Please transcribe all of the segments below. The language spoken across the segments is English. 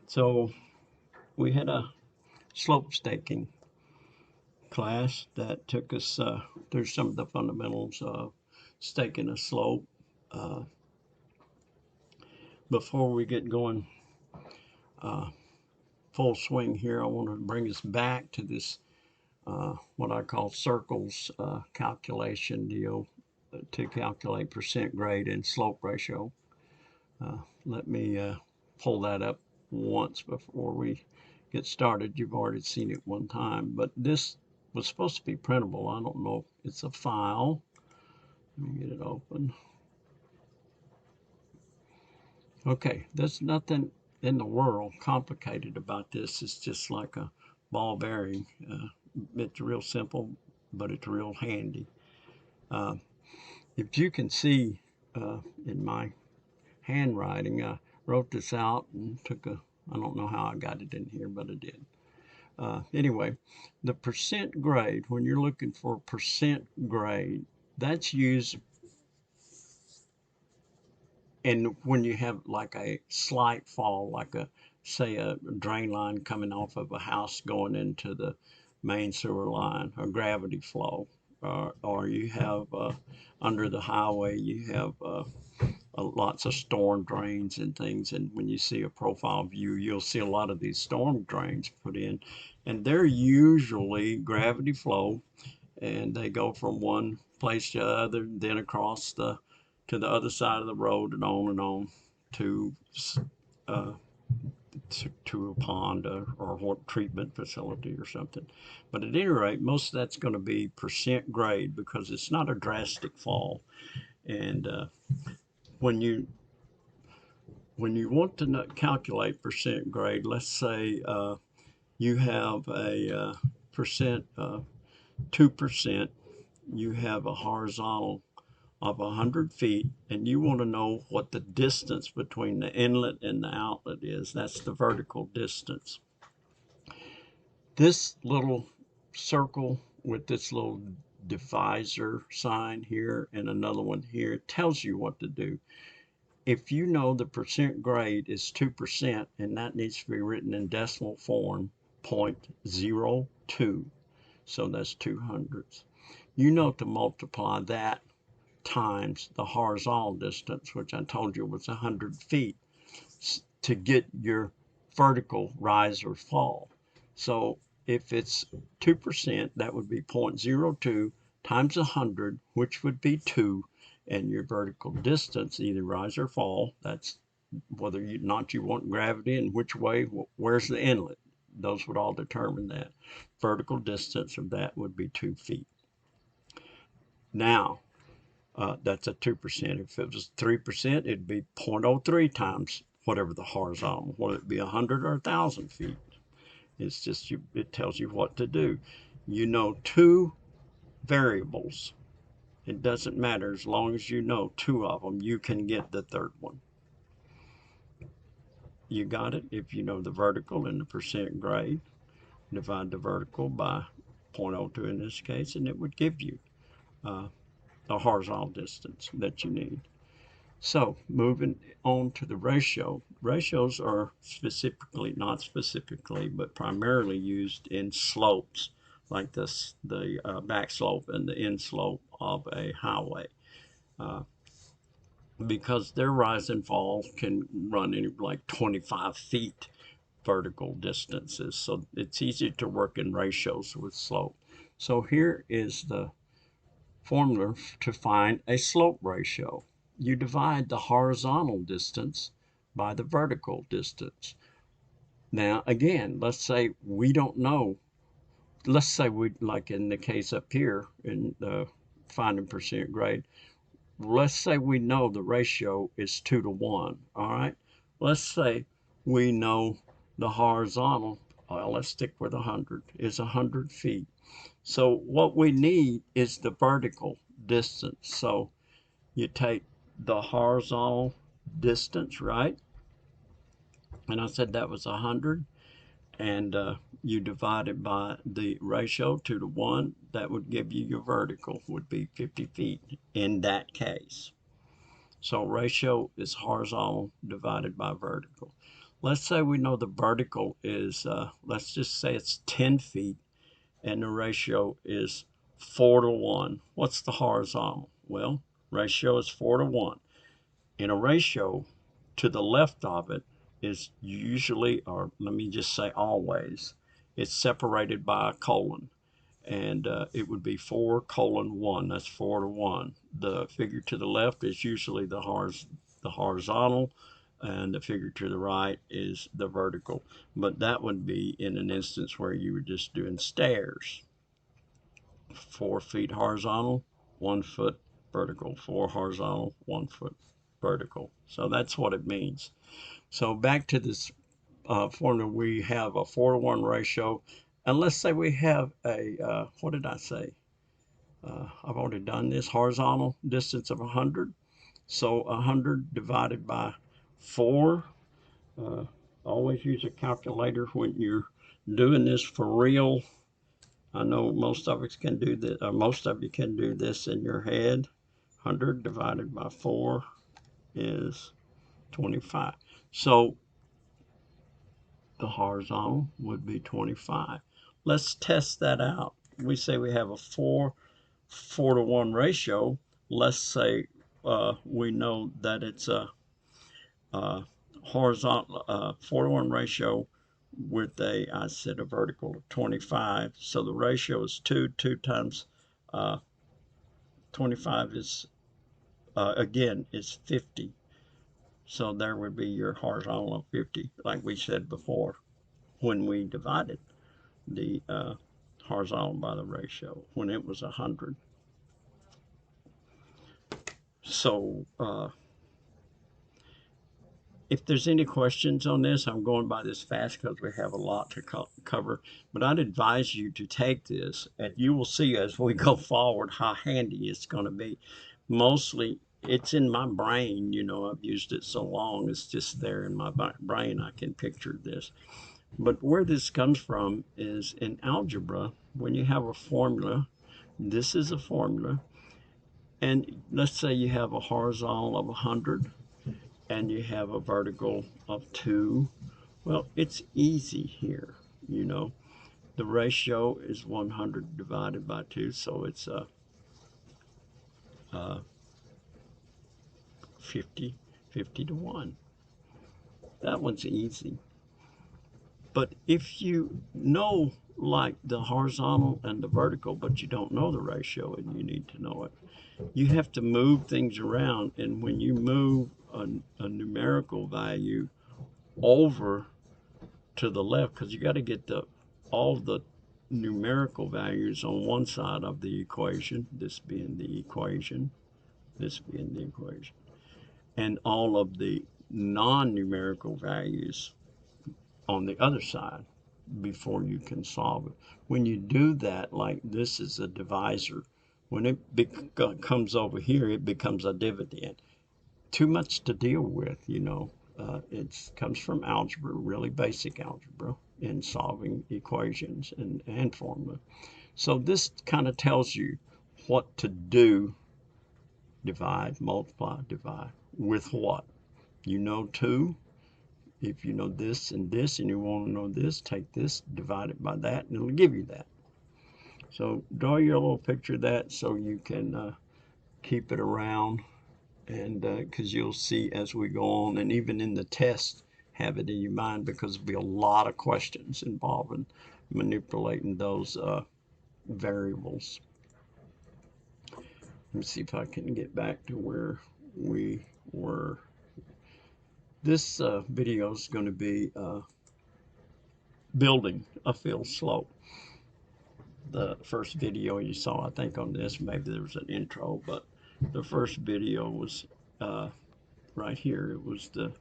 So we had a slope staking class that took us through some of the fundamentals of staking a slope. Uh, Before we get going uh, full swing here, I want to bring us back to this what I call circles calculation deal to calculate percent grade and slope ratio. Let me pull that up once before we get started. You've already seen it one time, but this was supposed to be printable. I don't know. It's a file. Let me get it open. Okay, there's nothing in the world complicated about this. It's just like a ball bearing. It's real simple, but it's real handy. Uh, if you can see in my handwriting, I wrote this out and took a, I don't know how I got it in here, but I did. Anyway, the percent grade, when you're looking for percent grade, that's used and when you have like a slight fall, like a, say, a drain line coming off of a house going into the main sewer line, a gravity flow, or you have under the highway, you have lots of storm drains and things. And when you see a profile view, you'll see a lot of these storm drains put in, and they're usually gravity flow, and they go from one place to the other, then across the to the other side of the road and on to uh, to a pond or what treatment facility or something. But at any rate, most of that's going to be percent grade because it's not a drastic fall. And when you when you want to calculate percent grade, let's say you have a percent 2%, you have a horizontal of 100 feet, and you want to know what the distance between the inlet and the outlet is. That's the vertical distance. This little circle with this little divisor sign here and another one here tells you what to do. If you know the percent grade is 2%, and that needs to be written in decimal form, 0.02, so that's 200ths. You know to multiply that times the horizontal distance, which I told you was 100 feet, to get your vertical rise or fall. So if it's 2%, that would be 0.02 times 100, which would be 2, and your vertical distance, either rise or fall, that's whether or not you want gravity and which way, where's the inlet. Those would all determine that. Vertical distance of that would be 2 feet. Now, that's a 2%. If it was 3%, it'd be 0.03 times whatever the horizontal, whether it be 100 or 1,000 feet. It's just, it tells you what to do. You know two variables. It doesn't matter as long as you know two of them, you can get the third one. You got it? If you know the vertical and the percent grade, divide the vertical by 0.02 in this case, and it would give you uh, a horizontal distance that you need. So moving on to the ratio. Ratios are specifically, not specifically, but primarily used in slopes like this, the back slope and the end slope of a highway. Uh, because their rise and fall can run in like 25 feet vertical distances. So it's easy to work in ratios with slope. So here is the formula to find a slope ratio. You divide the horizontal distance by the vertical distance. Now, again, let's say we don't know. Let's say we, like in the case up here in the finding percent grade, let's say we know the ratio is 2 to 1. All right. Let's say we know the horizontal, well, let's stick with 100, is 100 feet. So what we need is the vertical distance. So you take the horizontal distance, right? And I said that was 100, and you divide it by the ratio 2 to 1. That would give you your vertical, would be 50 feet in that case. So ratio is horizontal divided by vertical. Let's say we know the vertical is, let's just say it's 10 feet and the ratio is 4 to 1. What's the horizontal? Well, ratio is 4 to 1. In a ratio, to the left of it is usually, or let me just say always, it's separated by a colon. And it would be 4:1. That's 4 to 1. The figure to the left is usually the horizontal, and the figure to the right is the vertical. But that would be in an instance where you were just doing stairs. 4 feet horizontal, 1 foot vertical. 4 horizontal, 1 foot vertical. So that's what it means. So back to this formula, we have a 4 to 1 ratio. And let's say we have a, what did I say? I've already done this, horizontal distance of 100. So 100 divided by 4. Always use a calculator when you're doing this for real. I know most of us can do this, most of you can do this in your head. 100 divided by 4 is 25. So the horizontal would be 25. Let's test that out. We say we have a 4 to 1 ratio. Let's say we know that it's a horizontal 4 to 1 ratio with I said a vertical of 25. So the ratio is 2 times 25 is, again, is 50. So there would be your horizontal of 50, like we said before, when we divided the horizontal by the ratio, when it was 100. So if there's any questions on this, I'm going by this fast because we have a lot to cover, but I'd advise you to take this, and you will see as we go forward how handy it's going to be. Mostly it's in my brain, you know, I've used it so long, it's just there in my brain, I can picture this. But where this comes from is in algebra, when you have a formula, this is a formula, and let's say you have a horizontal of 100 and you have a vertical of 2. Well, it's easy here, you know. The ratio is 100 divided by 2, so it's 50 to 1. That one's easy. But if you know like the horizontal and the vertical, but you don't know the ratio and you need to know it, you have to move things around. And when you move a numerical value over to the left, because you got to get all the numerical values on one side of the equation, this being the equation, this being the equation, and all of the non-numerical values on the other side before you can solve it. When you do that, like this is a divisor. When it comes over here, it becomes a dividend. Too much to deal with, you know. It comes from algebra, really basic algebra, in solving equations and formula. So this kind of tells you what to do: divide, multiply, divide. With what? You know 2. If you know this and this and you want to know this, take this, divide it by that, and it'll give you that. So draw your little picture of that so you can keep it around, and because you'll see as we go on, and even in the test, have it in your mind, because there'll be a lot of questions involving manipulating those variables. Let me see if I can get back to where we were. This video is going to be building a field slope. The first video you saw, I think, on this, maybe there was an intro, but the first video was right here. It was the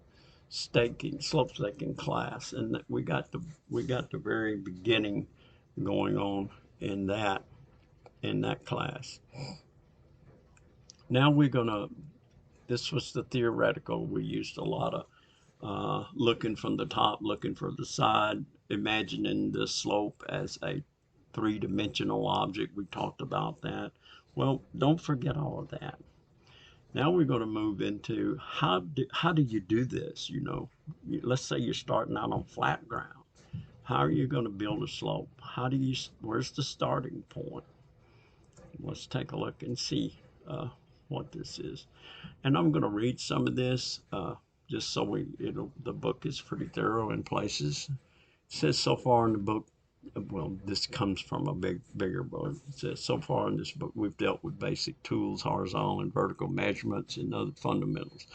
slope staking class, and we got the very beginning going on in that class. Now this was the theoretical. We used a lot of looking from the top, looking from the side, imagining the slope as a three-dimensional object. We talked about that. Well, don't forget all of that. Now we're going to move into how do you do this? Let's say you're starting out on flat ground. How are you going to build a slope? Where's the starting point? Let's take a look and see what this is. And I'm going to read some of this just so the book is pretty thorough in places. It says so far in the book, well, this comes from a bigger book. It says so far in this book, we've dealt with basic tools, horizontal and vertical measurements, and other fundamentals.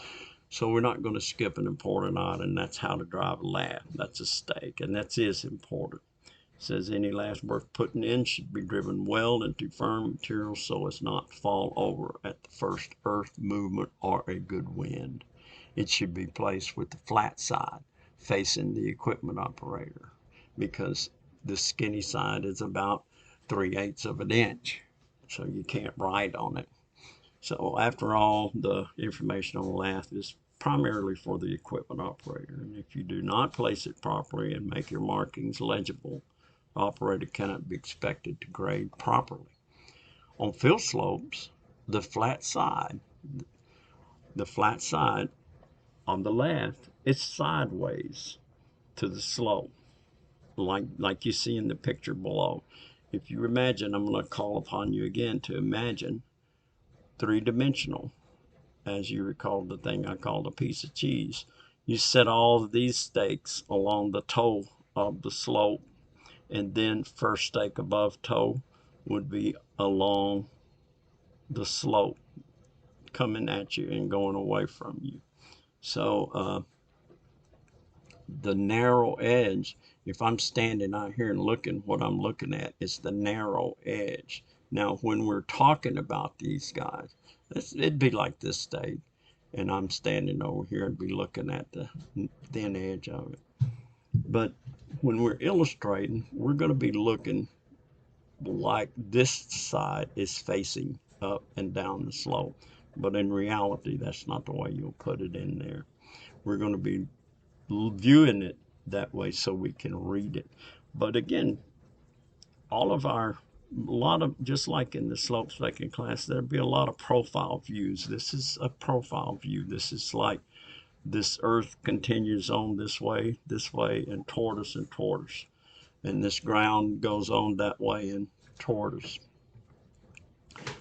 So we're not going to skip an important item. That's how to drive a lath. That's a stake, and that is important. It says any lath worth putting in should be driven well into firm material so as not to fall over at the first earth movement or a good wind. It should be placed with the flat side facing the equipment operator because the skinny side is about 3/8 of an inch, so you can't write on it. So after all, the information on the lath is primarily for the equipment operator. And if you do not place it properly and make your markings legible, the operator cannot be expected to grade properly. On fill slopes, the flat side on the lath is sideways to the slope, like you see in the picture below. If you imagine, I'm going to call upon you again to imagine three-dimensional. As you recall, the thing I called a piece of cheese. You set all of these stakes along the toe of the slope, and then first stake above toe would be along the slope, coming at you and going away from you. So the narrow edge, if I'm standing out here and looking, what I'm looking at is the narrow edge. Now, when we're talking about these guys, it'd be like this stake, and I'm standing over here and be looking at the thin edge of it. But when we're illustrating, we're going to be looking like this side is facing up and down the slope. But in reality, that's not the way you'll put it in there. We're going to be viewing it that way so we can read it. But again, just like in the slope staking class, there'd be a lot of profile views. This is a profile view. This is like this earth continues on this way, and toward us and toward us. And this ground goes on that way and toward us.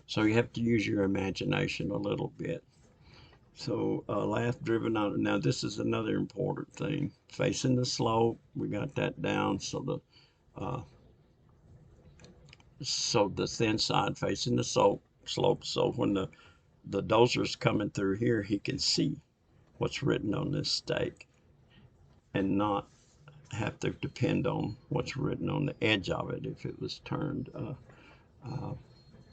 So you have to use your imagination a little bit. So lath driven out. Now this is another important thing. Facing the slope, we got that down. So the thin side facing the slope. So when the dozer's coming through here, he can see what's written on this stake and not have to depend on what's written on the edge of it if it was turned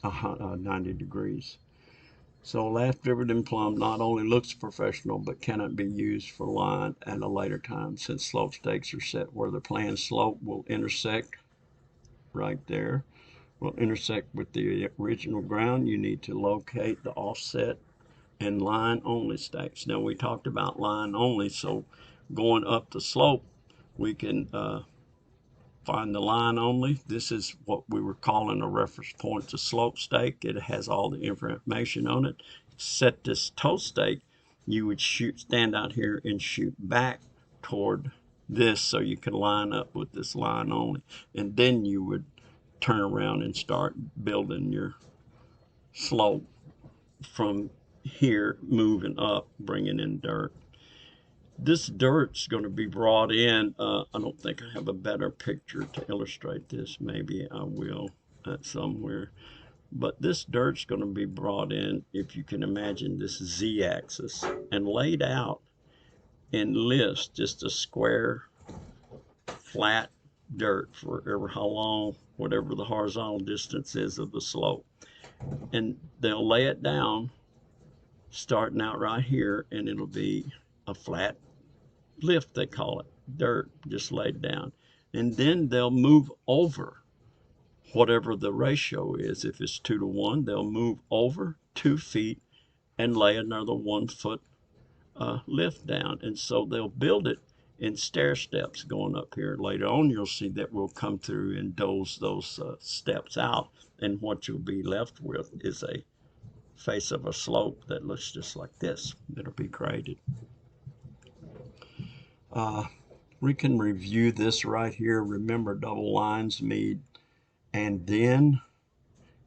90 degrees. So lath driven and plumb not only looks professional but cannot be used for line at a later time since slope stakes are set where the planned slope will intersect right there. Will intersect with the original ground. You need to locate the offset and line only stakes. Now we talked about line only, so going up the slope we can find the line only. This is what we were calling a reference point to slope stake. It has all the information on it. Set this toe stake, you would stand out here and shoot back toward this so you can line up with this line only. And then you would turn around and start building your slope from here, moving up, bringing in dirt. This dirt's going to be brought in. I don't think I have a better picture to illustrate this. Maybe I will somewhere. But this dirt's going to be brought in, if you can imagine this z-axis, and laid out in lists, just a square, flat dirt for how long, whatever the horizontal distance is of the slope. And they'll lay it down starting out right here, and it'll be a flat lift, they call it, dirt just laid down. And then they'll move over whatever the ratio is. If it's 2 to 1, they'll move over 2 feet and lay another 1 foot lift down. And so they'll build it in stair steps going up here. Later on, you'll see that we'll come through and doze those steps out. And what you'll be left with is a face of a slope that looks just like this that'll be created. We can review this right here. Remember, double lines meet, and then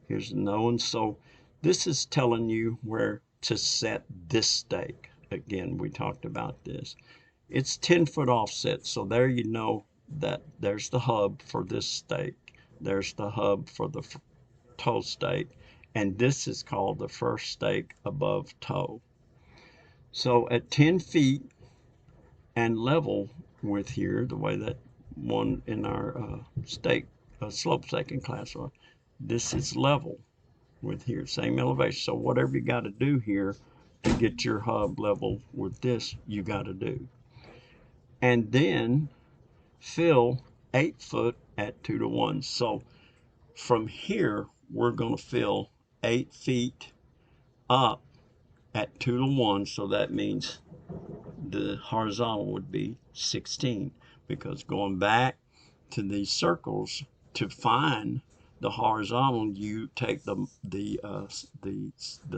here's another one. So this is telling you where to set this stake. Again, we talked about this. It's 10-foot offset, so there you know that there's the hub for this stake. There's the hub for the toe stake, and this is called the first stake above toe. So at 10 feet and level with here, the way that one in our slope staking class was, this is level with here, same elevation. So whatever you got to do here to get your hub level with this, you got to do. And then fill 8 foot at 2 to 1. So from here, we're going to fill 8 feet up at 2 to 1. So that means the horizontal would be 16, because going back to these circles to find the horizontal, you take the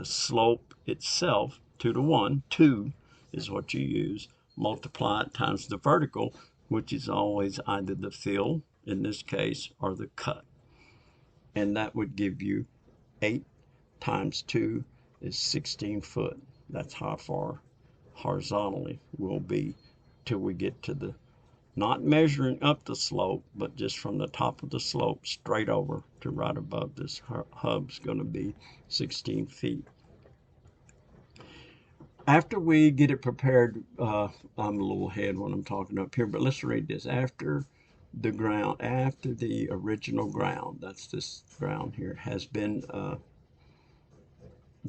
slope itself 2 to 1. 2 is what you use. Multiply it times the vertical, which is always either the fill in this case or the cut, and that would give you 8 times 2 is 16 foot. That's how far horizontally will be till we get to the, not measuring up the slope, but just from the top of the slope straight over to right above this hub's going to be 16 feet. After we get it prepared, I'm a little ahead when I'm talking up here, but let's read this. After the ground, after the original ground, that's this ground here, has been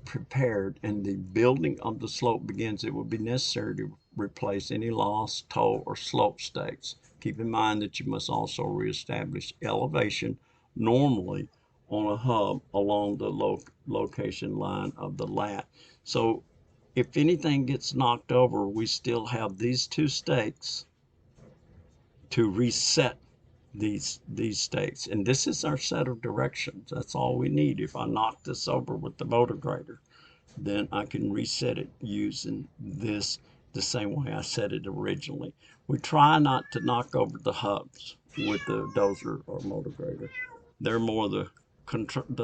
prepared and the building of the slope begins, it will be necessary to replace any lost toe or slope stakes. Keep in mind that you must also reestablish elevation normally on a hub along the location line of the lat. So if anything gets knocked over, we still have these 2 stakes to reset these stakes. And this is our set of directions. That's all we need. If I knock this over with the motor grader, then I can reset it using this the same way I set it originally. We try not to knock over the hubs with the dozer or motor grader. They're more the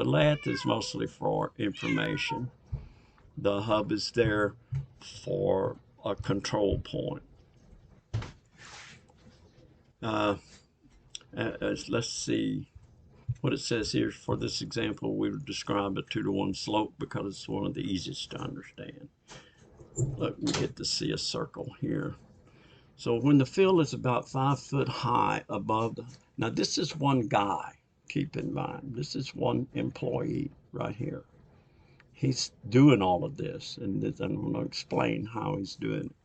lathe is mostly for information. The hub is there for a control point. Let's see what it says here. For this example, we would describe a 2 to 1 slope because it's one of the easiest to understand. Look, we get to see a circle here. So when the fill is about 5 foot high above now this is one guy, keep in mind. This is one employee right here. He's doing all of this, and I'm going to explain how he's doing it.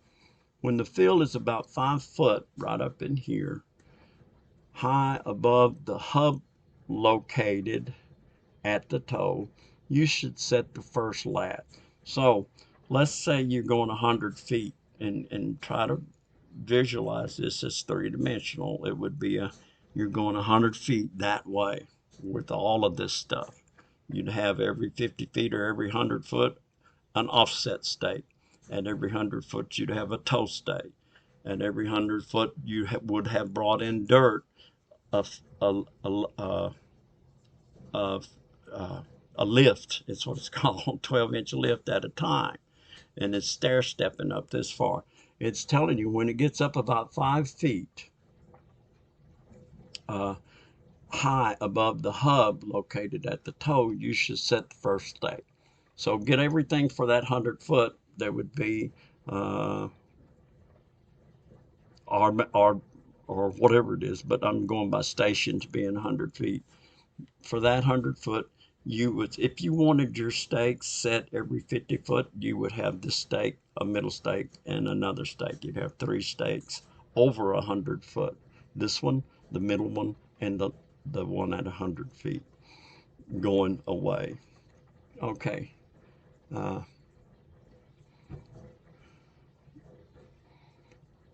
When the fill is about 5 foot right up in here, high above the hub located at the toe, you should set the first lat. So let's say you're going 100 feet and try to visualize this as 3-dimensional. It would be you're going 100 feet that way with all of this stuff. You'd have every 50 feet or every 100 foot an offset stake. At every 100 foot you'd have a toe stake. At every 100 foot you would have brought in dirt, a lift, it's what it's called, 12-inch lift at a time, and it's stair stepping up this far. It's telling you when it gets up about 5 feet high above the hub located at the toe, you should set the first stake. So get everything for that 100 foot. There would be or whatever it is, but I'm going by stations being 100 feet. For that 100 foot, you would, if you wanted your stakes set every 50 foot, you would have this stake, a middle stake, and another stake. You'd have 3 stakes over 100 foot. This one, the middle one, and the one at 100 feet going away. Okay.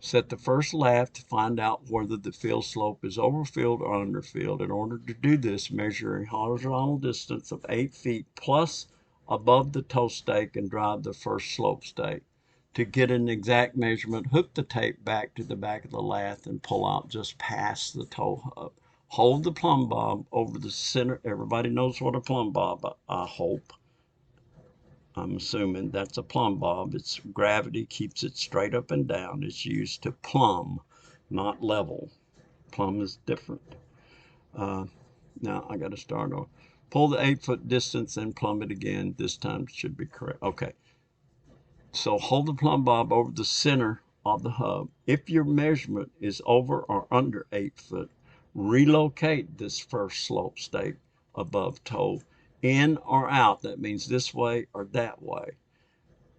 Set the first lat to find out whether the fill slope is overfilled or underfilled. In order to do this, measure a horizontal distance of 8 feet plus above the toe stake and drive the first slope stake. To get an exact measurement, hook the tape back to the back of the lath and pull out just past the toe hub. Hold the plumb bob over the center. Everybody knows what a plumb bob, I hope. I'm assuming that's a plumb bob. Its gravity keeps it straight up and down. It's used to plumb, not level. Plumb is different. Now I got to start over. Pull the 8-foot distance and plumb it again. This time it should be correct. Okay. So hold the plumb bob over the center of the hub. If your measurement is over or under 8 foot, relocate this first slope stake above toe in or out. That means this way or that way,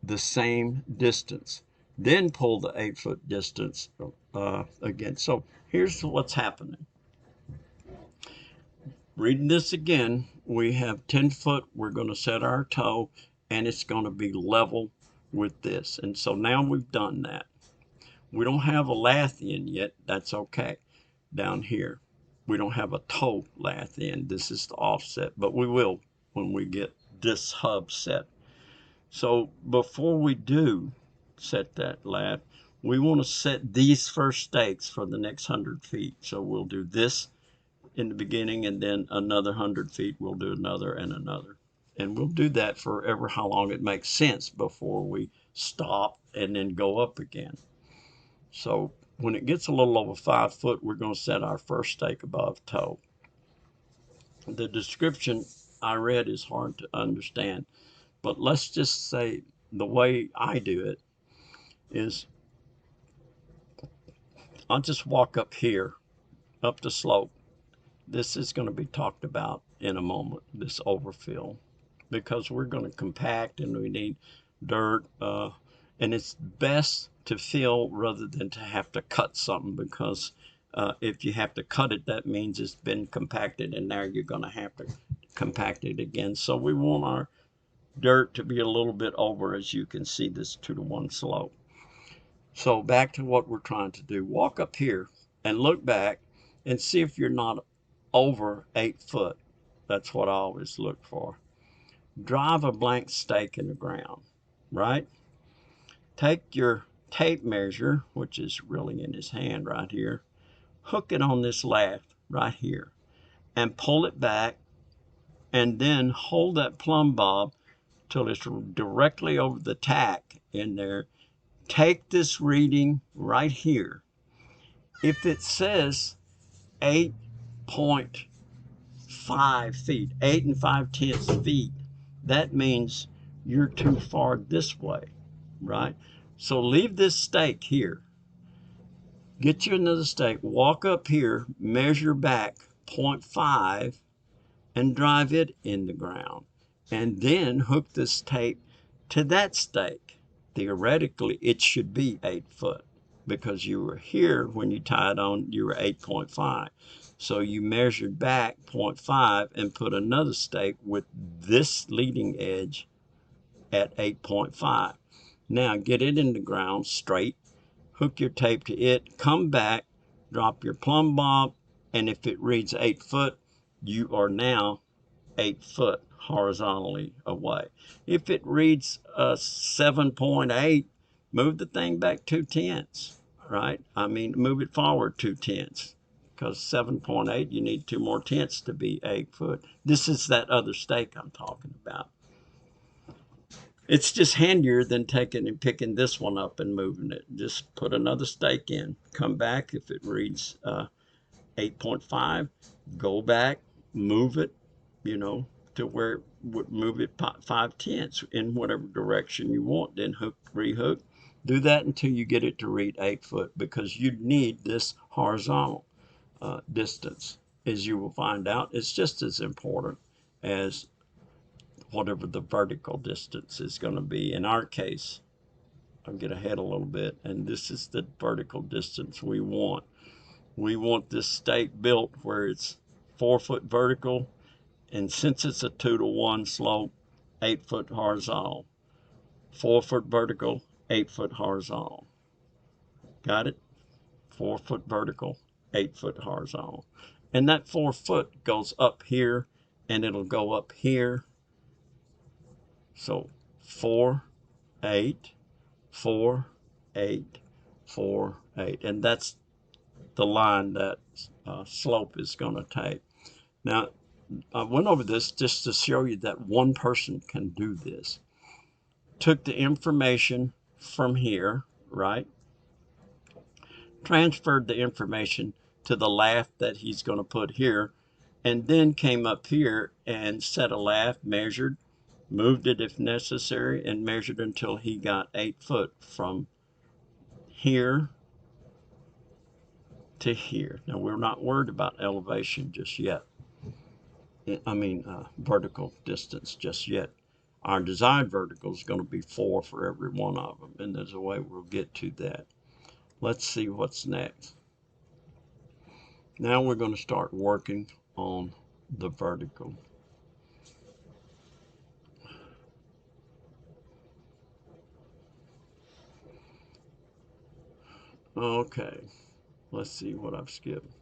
the same distance. Then pull the 8-foot distance again. So here's what's happening. Reading this again, we have 10 foot. We're going to set our toe, and it's going to be level with this. And so now we've done that. We don't have a lath in yet. That's okay. Down here, we don't have a toe lath in. This is the offset, but we will when we get this hub set. So before we do set that lath, we want to set these first stakes for the next 100 feet. So we'll do this in the beginning, and then another 100 feet we'll do another and another, and we'll do that forever how long it makes sense before we stop and then go up again. So when it gets a little over 5 foot, we're going to set our first stake above toe. The description I read is hard to understand, but let's just say the way I do it is I'll just walk up here up the slope. This is going to be talked about in a moment, this overfill, because we're going to compact and we need dirt, and it's best to fill rather than to have to cut something, because if you have to cut it, that means it's been compacted and now you're going to have to compact it again. So we want our dirt to be a little bit over, as you can see, this 2-to-1 slope. So back to what we're trying to do. Walk up here and look back and see if you're not over 8 foot. That's what I always look for. Drive a blank stake in the ground, right? Take your tape measure, which is really in his hand right here, hook it on this lath right here and pull it back, and then hold that plumb bob till it's directly over the tack in there. Take this reading right here. If it says 8.5 feet, 8 5/10 feet, that means you're too far this way, right? So leave this stake here. Get you another stake, walk up here, measure back 0.5 and drive it in the ground. And then hook this tape to that stake. Theoretically, it should be 8 foot because you were here when you tied on, you were 8.5. So you measured back 0.5 and put another stake with this leading edge at 8.5. Now get it in the ground straight, hook your tape to it, come back, drop your plumb bob, and if it reads 8 foot, you are now 8 foot horizontally away. If it reads 7.8, move the thing back 2/10, right? I mean, move it forward 2/10, because 7.8, you need 2 more tenths to be 8 foot. This is that other stake I'm talking about. It's just handier than taking and picking this one up and moving it. Just put another stake in, come back. If it reads 8.5, go back, move it, to where it would move it 5/10 in whatever direction you want, then hook, rehook. Do that until you get it to read 8 foot, because you need this horizontal distance. As you will find out, it's just as important as whatever the vertical distance is going to be. In our case, I'll get ahead a little bit, and this is the vertical distance we want. We want this stake built where it's 4 foot vertical, and since it's a 2-to-1 slope, 8 foot horizontal. 4 foot vertical, 8 foot horizontal. Got it? 4 foot vertical, 8 foot horizontal. And that 4 foot goes up here, and it'll go up here, So 4, 8, 4, 8, 4, 8. And that's the line that slope is going to take. Now, I went over this just to show you that one person can do this. Took the information from here, right? Transferred the information to the lath that he's going to put here, and then came up here and set a lath, measured, moved it if necessary, and measured until he got 8 foot from here to here. Now, we're not worried about elevation just yet. Vertical distance just yet. Our desired vertical is going to be 4 for every one of them, and there's a way we'll get to that. Let's see what's next. Now we're going to start working on the vertical. Okay, let's see what I've skipped.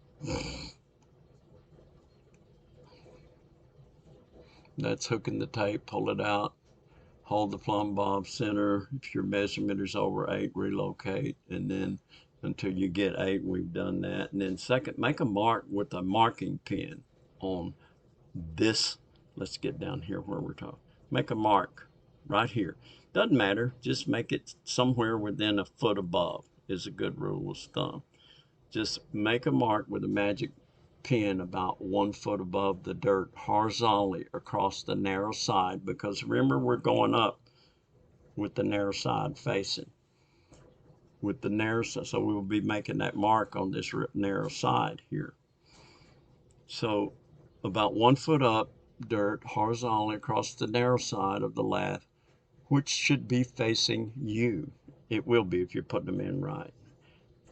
That's hooking the tape, pull it out, hold the plumb bob center. If your measurement is over 8, relocate, and then until you get 8, we've done that. And then second, make a mark with a marking pen on this. Let's get down here where we're talking. Make a mark right here. Doesn't matter, just make it somewhere within a foot above is a good rule of thumb. Just make a mark with a magic pen about 1 foot above the dirt horizontally across the narrow side, because remember, we're going up with the narrow side facing. With the narrow side, so we will be making that mark on this narrow side here. So about 1 foot up dirt horizontally across the narrow side of the lath, which should be facing you. It will be if you're putting them in right.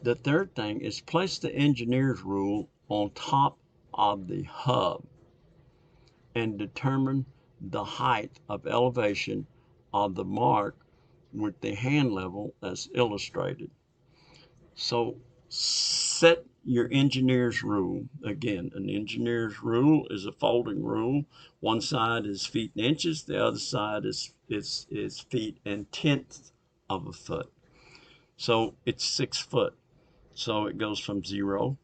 The third thing is place the engineer's rule on top of the hub and determine the height of elevation of the mark with the hand level as illustrated. So set your engineer's rule. Again, an engineer's rule is a folding rule. One side is feet and inches, the other side is feet and tenths of a foot. So it's 6 foot. So it goes from 0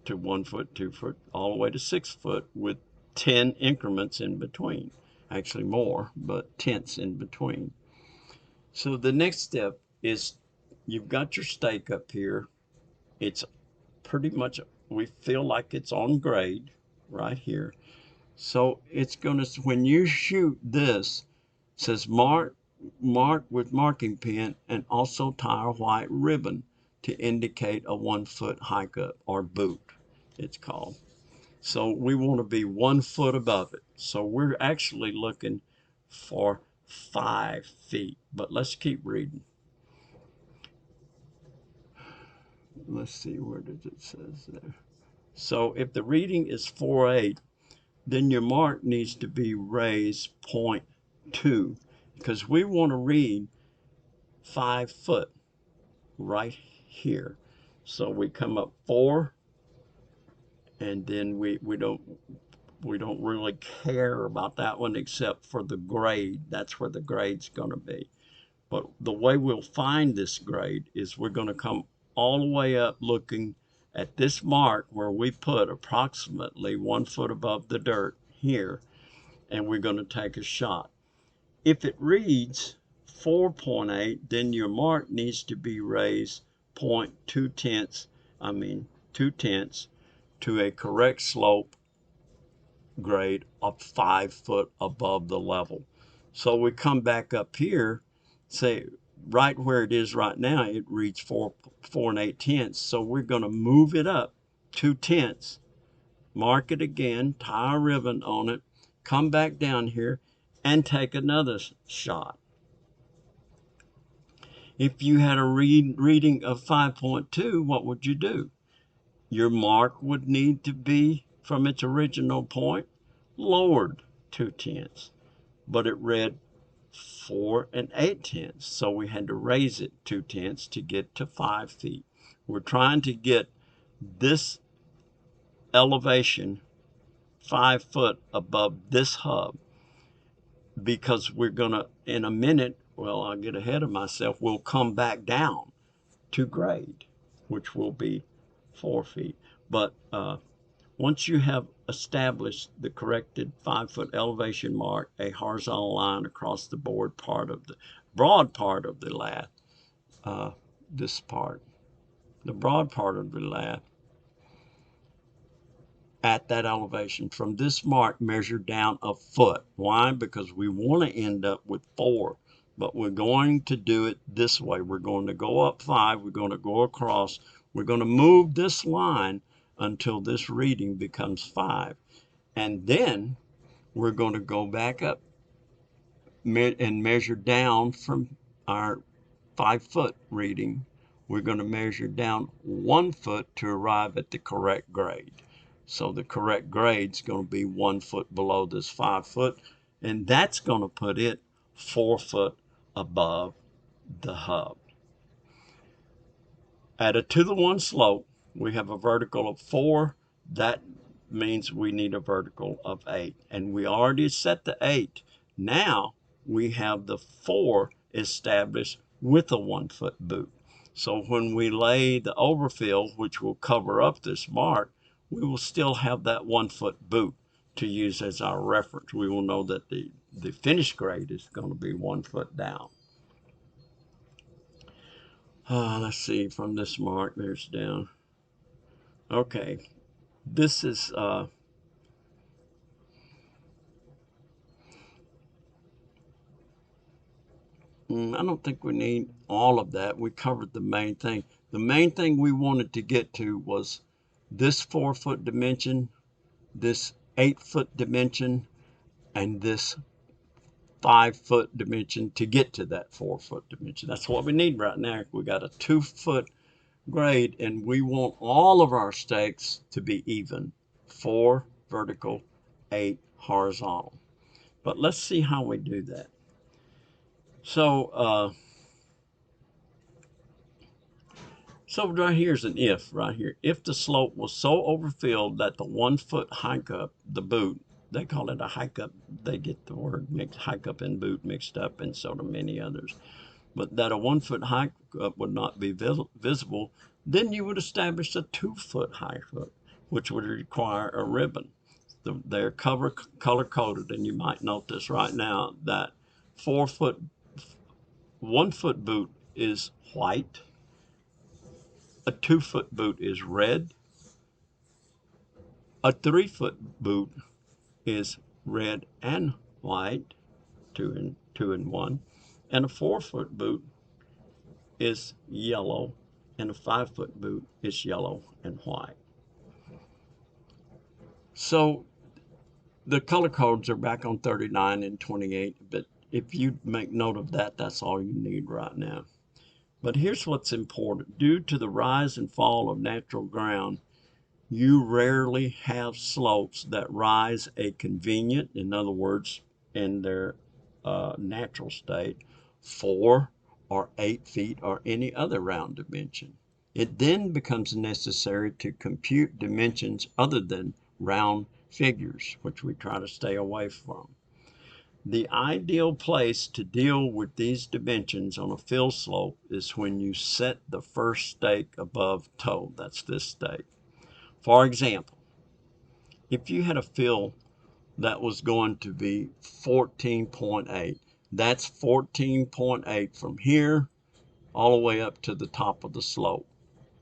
to 1 foot, 2 foot, all the way to 6 foot with 10 increments in between. Actually more, but tenths in between. So the next step is you've got your stake up here. It's pretty much, we feel like it's on grade right here. So it's going to, when you shoot this, it says mark with marking pen and also tie a white ribbon to indicate a 1 foot hike up, or boot it's called. So we want to be 1 foot above it. So we're actually looking for 5 feet, but let's keep reading. Let's see, where does it says there? So if the reading is 4.8, then your mark needs to be raised 0.2, because we want to read 5 foot right here. So we come up 4, and then we don't really care about that one except for the grade. That's where the grade's going to be. But the way we'll find this grade is we're going to come all the way up looking at this mark where we put approximately 1 foot above the dirt here, and we're going to take a shot. If it reads 4.8, then your mark needs to be raised 0.2 tenths to a correct slope grade of 5 foot above the level. So we come back up here, say right where it is right now, it reads 4 8/10. So we're going to move it up 2 tenths, mark it again, tie a ribbon on it, come back down here and take another shot. If you had a reading of 5.2, what would you do? Your mark would need to be from its original point lowered 2 tenths, but it read 4 8/10, so we had to raise it 2 tenths to get to 5 feet. We're trying to get this elevation 5 foot above this hub. because we're gonna, in a minute, well, I'll get ahead of myself, we'll come back down to grade, which will be 4 feet. But once you have established the corrected 5-foot elevation mark, a horizontal line across the broad part of the lath, this part, the broad part of the lath, at that elevation, from this mark, measure down a foot. Why? Because we want to end up with 4, but we're going to do it this way. We're going to go up 5, we're going to go across, we're going to move this line until this reading becomes 5. And then we're going to go back up and measure down from our 5-foot reading. We're going to measure down 1 foot to arrive at the correct grade. So the correct grade is going to be 1 foot below this 5 foot, and that's going to put it 4 foot above the hub. At a 2-to-1 slope, we have a vertical of 4. That means we need a vertical of 8, and we already set the 8. Now we have the 4 established with a 1-foot boot. So when we lay the overfill, which will cover up this mark, we will still have that 1-foot boot to use as our reference. We will know that the finished grade is going to be 1 foot down. Let's see, from this mark, there's down. Okay, this is I don't think we need all of that. We covered the main thing. The main thing we wanted to get to was this 4-foot dimension, this 8-foot dimension, and this 5-foot dimension to get to that 4-foot dimension. That's what we need right now. We got a 2-foot grade, and we want all of our stakes to be even. 4 vertical, 8 horizontal. But let's see how we do that. So right here's an if right here. If the slope was so overfilled that the 1-foot hike up the boot, they call it a hike up, they get the word mixed, hike up and boot mixed up, and so do many others, but that a 1-foot hike up would not be visible, then you would establish a 2-foot hike up, which would require a ribbon. They're color coded, and you might note this right now that 1-foot boot is white, a 2-foot boot is red, a 3-foot boot is red and white, 2 and 1, and a 4-foot boot is yellow, and a 5-foot boot is yellow and white. So the color codes are back on 39 and 28, but if you make note of that, that's all you need right now. But here's what's important. Due to the rise and fall of natural ground, you rarely have slopes that rise a convenient, in other words, in their natural state, 4 or 8 feet or any other round dimension. It then becomes necessary to compute dimensions other than round figures, which we try to stay away from. The ideal place to deal with these dimensions on a fill slope is when you set the first stake above toe. That's this stake. For example, if you had a fill that was going to be 14.8, that's 14.8 from here all the way up to the top of the slope.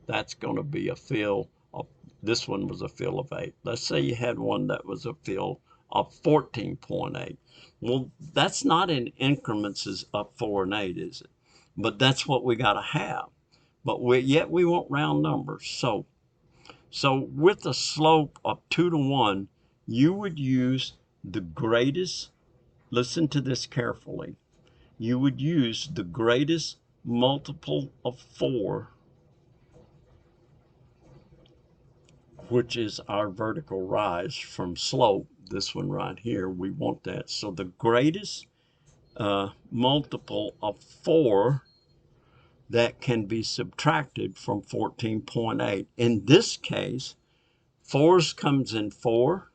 That's going to be a fill of, this one was a fill of 8. Let's say you had one that was a fill of 14.8. Well, that's not in increments as up 4 and 8, is it? But that's what we got to have. But yet we want round numbers. So with a slope of 2-to-1, you would use the greatest, listen to this carefully, you would use the greatest multiple of 4, which is our vertical rise from slope, this one right here, we want that. So the greatest multiple of 4 that can be subtracted from 14.8. In this case, 4 comes in 4,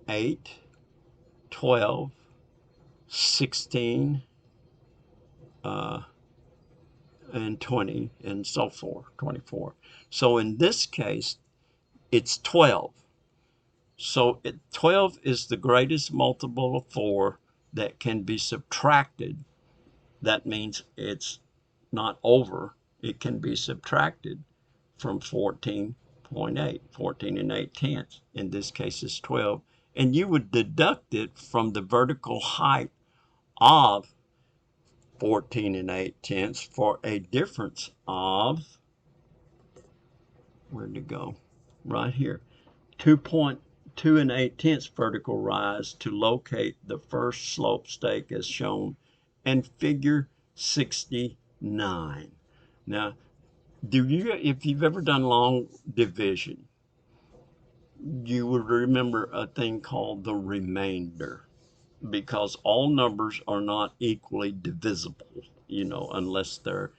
8, 12, 16, and 20, and so forth, 24. So in this case, it's 12. So 12 is the greatest multiple of 4 that can be subtracted. That means it's not over. It can be subtracted from 14.8, 14 and 8 tenths. In this case, it's 12. And you would deduct it from the vertical height of 14 and 8 tenths for a difference of, where'd it go? Right here. 2.2 and 8 tenths vertical rise to locate the first slope stake as shown in figure 69. Now, if you've ever done long division, you would remember a thing called the remainder, because all numbers are not equally divisible, unless they're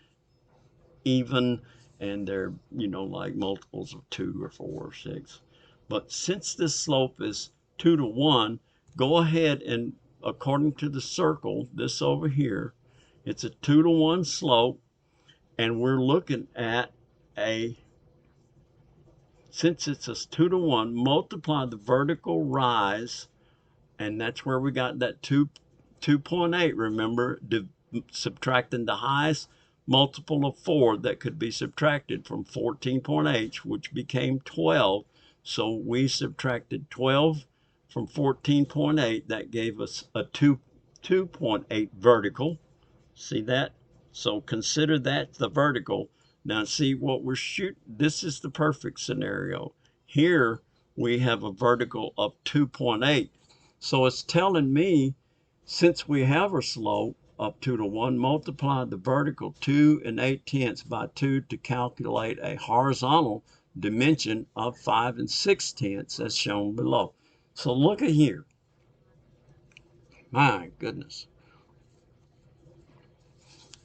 even and they're, like multiples of 2 or 4 or 6. But since this slope is 2 to 1, go ahead and, according to the circle, this over here, it's a 2 to 1 slope, and we're looking at since it's a 2 to 1, multiply the vertical rise, and that's where we got that 2.8. Remember, subtracting the highest multiple of 4 that could be subtracted from 14.8, which became 12. So we subtracted 12 from 14.8. That gave us a 2.8 vertical. See that? So consider that the vertical. Now see what we're shooting. This is the perfect scenario. Here we have a vertical of 2.8. So it's telling me, since we have a slope of 2 to 1, multiply the vertical 2 and 8 tenths by 2 to calculate a horizontal dimension of 5 and 6 tenths as shown below. So look at here. My goodness.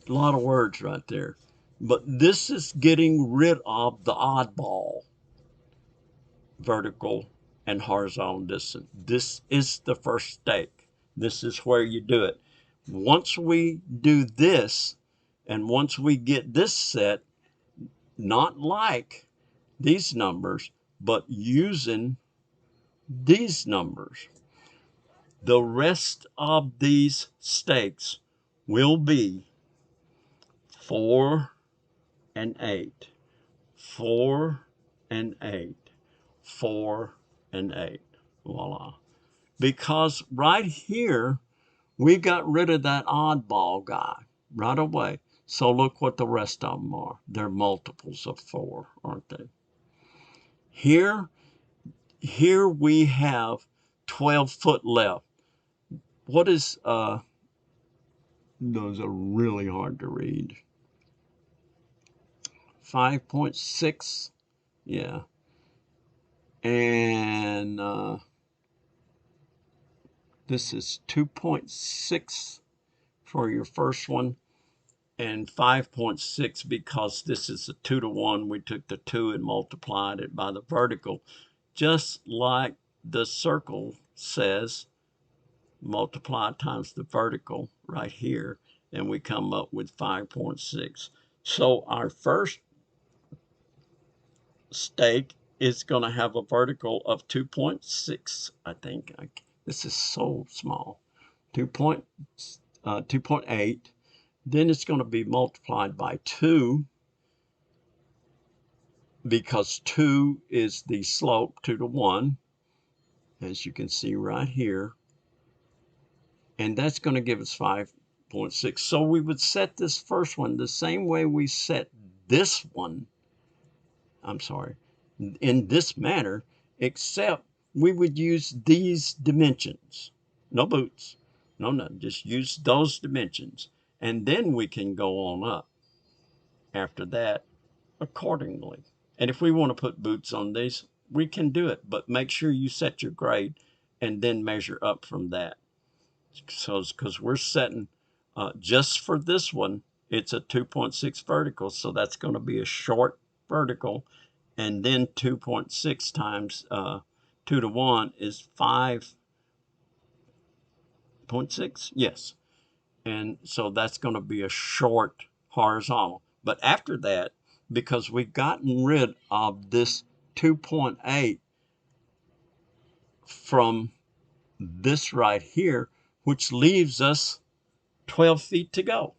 A lot of words right there. But this is getting rid of the oddball vertical and horizontal distance. This is the first stake. This is where you do it. Once we do this, and once we get this set, not like these numbers, but using these numbers, the rest of these stakes will be 4 and 8, 4 and 8, 4 and 8. Voila. Because right here, we got rid of that oddball guy right away. So look what the rest of them are. They're multiples of 4, aren't they? Here we have 12 foot left. What is, those are really hard to read. 5.6, yeah. And this is 2.6 for your first one, and 5.6 because this is a 2 to 1. We took the 2 and multiplied it by the vertical, just like the circle says, multiply times the vertical right here, and we come up with 5.6. So our first stake is going to have a vertical of 2.6, I think. This is so small. 2.8. Then it's going to be multiplied by 2, because 2 is the slope, 2 to 1, as you can see right here. And that's going to give us 5.6. So we would set this first one the same way we set this one, in this manner, except we would use these dimensions. No boots, no nothing, just use those dimensions. And then we can go on up after that accordingly. And if we want to put boots on these, we can do it, but make sure you set your grade and then measure up from that. So, because we're setting, just for this one, it's a 2.6 vertical, so that's going to be a short vertical, and then 2.6 times 2 to 1 is 5 0.6? Yes. And so that's going to be a short horizontal. But after that, because we've gotten rid of this 2.8 from this right here, which leaves us 12 feet to go.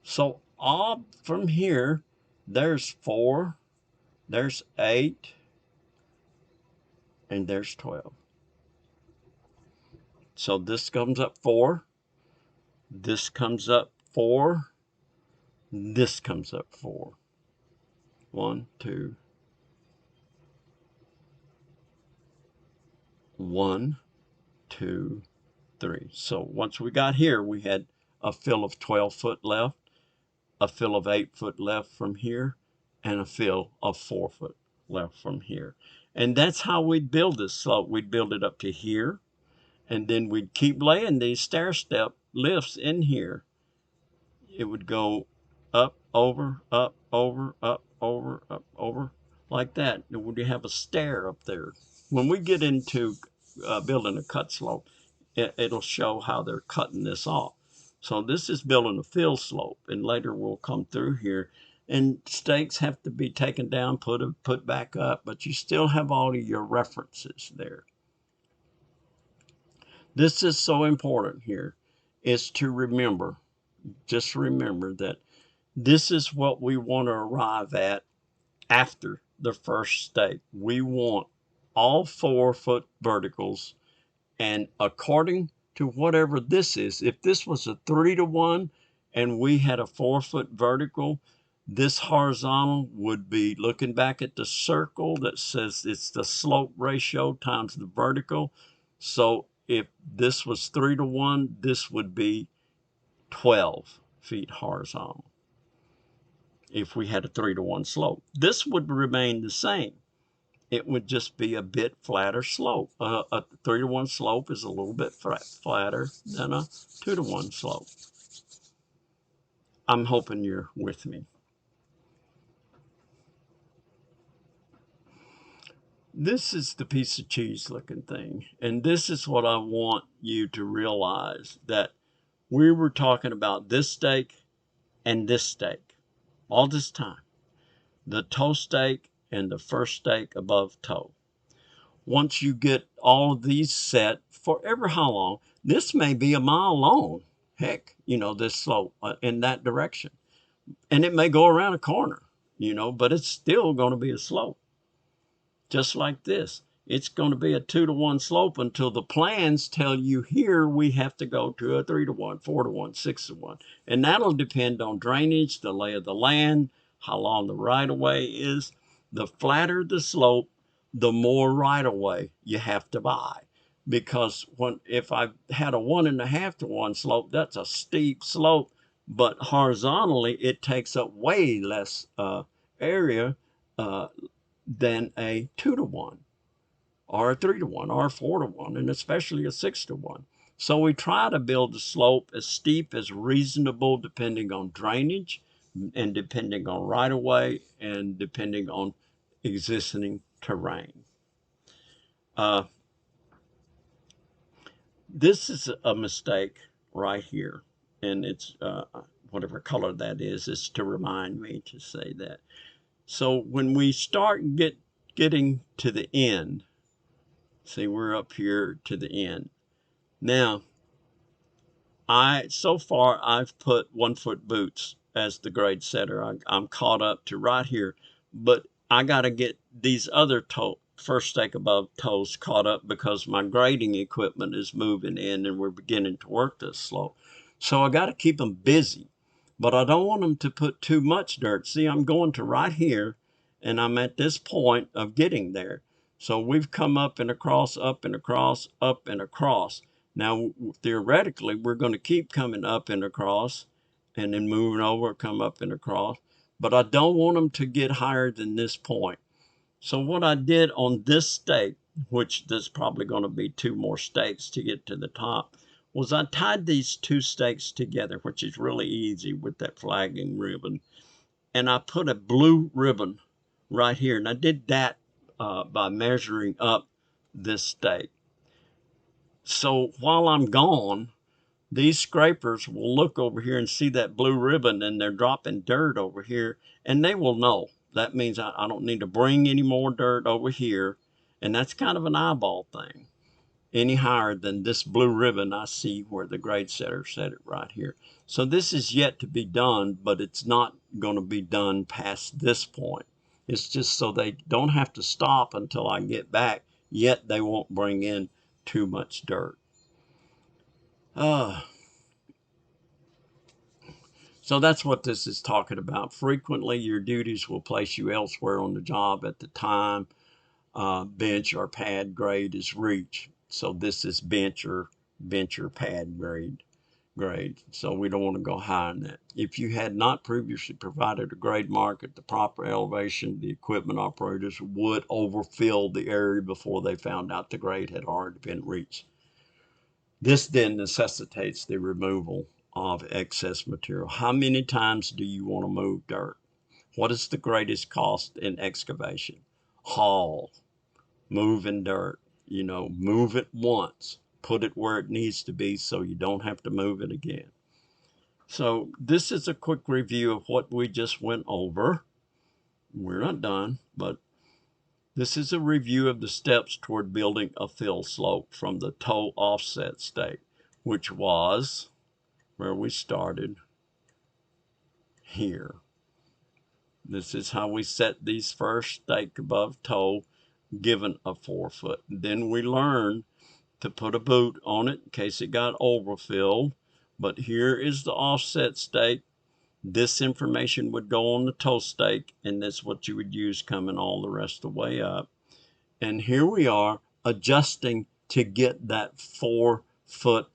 So all from here, there's 4, there's 8, and there's 12. So this comes up 4, this comes up 4, this comes up 4. 1, 2, 1, 2, 3. So once we got here, we had a fill of 12 foot left, a fill of 8 foot left from here, and a fill of 4 foot left from here. And that's how we'd build this slope. We'd build it up to here, and then we'd keep laying these stair step lifts in here. It would go up, over, up, over, up, over, up, over, like that. And would you have a stair up there? When we get into building a cut slope, it'll show how they're cutting this off. So this is building a fill slope, and later we'll come through here, and stakes have to be taken down, put back up, but you still have all of your references there. This is so important here, is to remember, just remember that this is what we want to arrive at after the first stake. We want all 4 foot verticals, and according to whatever this is, if this was a 3-to-1 and we had a 4 foot vertical, this horizontal would be looking back at the circle that says it's the slope ratio times the vertical. So if this was 3-to-1, this would be 12 feet horizontal if we had a 3-to-1 slope. This would remain the same. It would just be a bit flatter slope. A 3-to-1 slope is a little bit flatter than a 2-to-1 slope. I'm hoping you're with me. This is the piece of cheese looking thing. And this is what I want you to realize, that we were talking about this stake and this stake all this time. The toe stake and the first stake above toe. Once you get all of these set for ever how long, this may be a mile long. Heck, this slope in that direction. And it may go around a corner, but it's still going to be a slope. Just like this. It's going to be a 2-to-1 slope until the plans tell you here we have to go to a 3-to-1, 4-to-1, 6-to-1. And that'll depend on drainage, the lay of the land, how long the right-of-way is. The flatter the slope, the more right-of-way you have to buy. Because if I had a 1.5-to-1 slope, that's a steep slope, but horizontally it takes up way less area than a 2-to-1 or a 3-to-1 or a 4-to-1, and especially a 6-to-1. So we try to build a slope as steep as reasonable, depending on drainage and depending on right-of-way and depending on existing terrain. This is a mistake right here, and it's whatever color that is to remind me to say that. So when we start getting to the end, see, we're up here to the end. Now, so far I've put 1 foot boots as the grade setter. I'm caught up to right here, but I got to get these other first stake above toes caught up because my grading equipment is moving in and we're beginning to work this slope. So I got to keep them busy, but I don't want them to put too much dirt. See, I'm going to right here and I'm at this point of getting there. So we've come up and across, up and across, up and across. Now, theoretically, we're going to keep coming up and across and then moving over, come up and across. But I don't want them to get higher than this point. So what I did on this stake, which there's probably going to be 2 more stakes to get to the top, was I tied these 2 stakes together, which is really easy with that flagging ribbon. And I put a blue ribbon right here. And I did that by measuring up this stake. So while I'm gone, these scrapers will look over here and see that blue ribbon, and they're dropping dirt over here, and they will know. That means I don't need to bring any more dirt over here, and that's kind of an eyeball thing. Any higher than this blue ribbon I see where the grade setter set it right here. So this is yet to be done, but it's not going to be done past this point. It's just so they don't have to stop until I get back, yet they won't bring in too much dirt. Uh, so that's what this is talking about. Frequently, your duties will place you elsewhere on the job at the time bench or pad grade is reached. So this is bench or pad grade. So we don't want to go higher than that. If you had not previously provided a grade mark at the proper elevation, the equipment operators would overfill the area before they found out the grade had already been reached. This then necessitates the removal of excess material. How many times do you want to move dirt? What is the greatest cost in excavation? Haul, moving dirt. Move it once, put it where it needs to be so you don't have to move it again. So this is a quick review of what we just went over. We're not done, but this is a review of the steps toward building a fill slope from the toe offset stake, which was where we started here. This is how we set these first stake above toe, given a 4-foot. Then we learned to put a boot on it in case it got overfilled. But here is the offset stake. This information would go on the toe stake, and that's what you would use coming all the rest of the way up. And here we are adjusting to get that 4-foot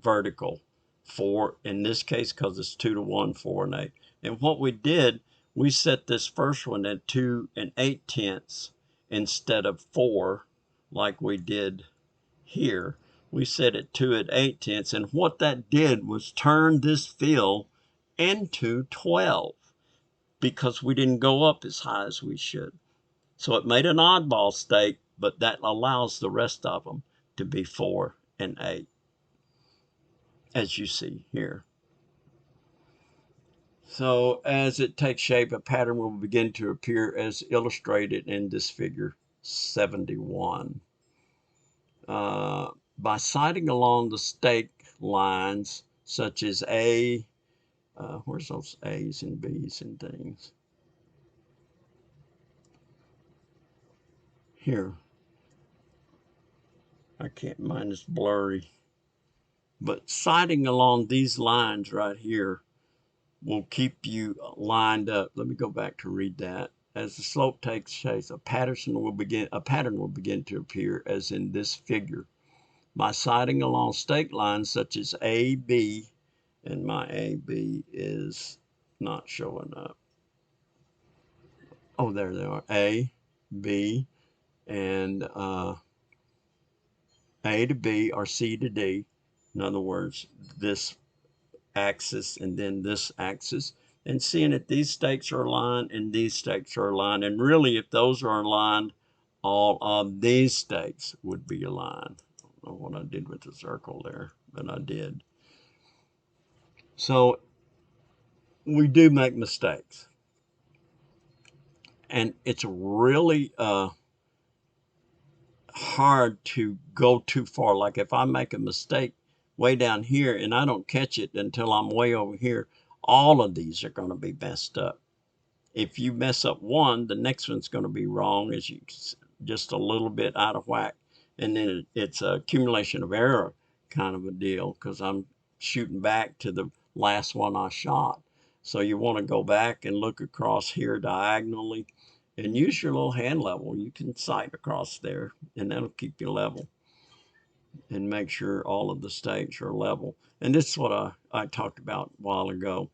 vertical. 4 in this case, because it's 2 to 1, 4 and 8. And what we did, we set this first one at 2 8/10 instead of 4 like we did here. We set it 2 8/10, and what that did was turn this fill into 12 because we didn't go up as high as we should. So it made an oddball stake, but that allows the rest of them to be 4 and 8, as you see here. So as it takes shape, a pattern will begin to appear as illustrated in this figure 71. By sighting along the stake lines, such as A, where's those A's and B's and things? Here. I can't, mine is blurry. But sighting along these lines right here will keep you lined up. Let me go back to read that. As the slope takes shape, a pattern will begin to appear, as in this figure. By sighting along stake lines such as A, B, and my A, B is not showing up. Oh, there they are. A, B, and A to B or C to D. In other words, this axis and then this axis, and seeing that these stakes are aligned and these stakes are aligned. And really, if those are aligned, all of these stakes would be aligned. I don't know what I did with the circle there, but I did. So we do make mistakes. And it's really hard to go too far. Like if I make a mistake way down here and I don't catch it until I'm way over here, all of these are going to be messed up. If you mess up one, the next one's going to be wrong, as you just a little bit out of whack. And then it's a accumulation of error kind of a deal because I'm shooting back to the last one I shot. So you want to go back and look across here diagonally and use your little hand level. You can sight across there and that'll keep you level and make sure all of the stakes are level. And this is what I talked about a while ago.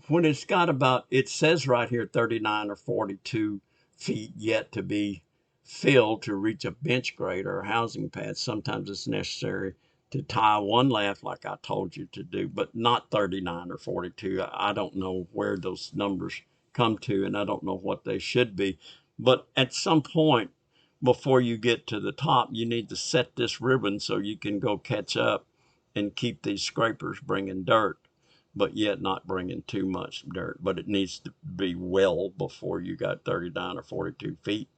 When it's got about, it says right here 39 or 42 feet yet to be filled to reach a bench grade or a housing pad, sometimes it's necessary to tie one lath like I told you to do, but not 39 or 42. I don't know where those numbers come to, and I don't know what they should be. But at some point, before you get to the top, you need to set this ribbon so you can go catch up and keep these scrapers bringing dirt, but yet not bringing too much dirt. But it needs to be well before you got 39 or 42 feet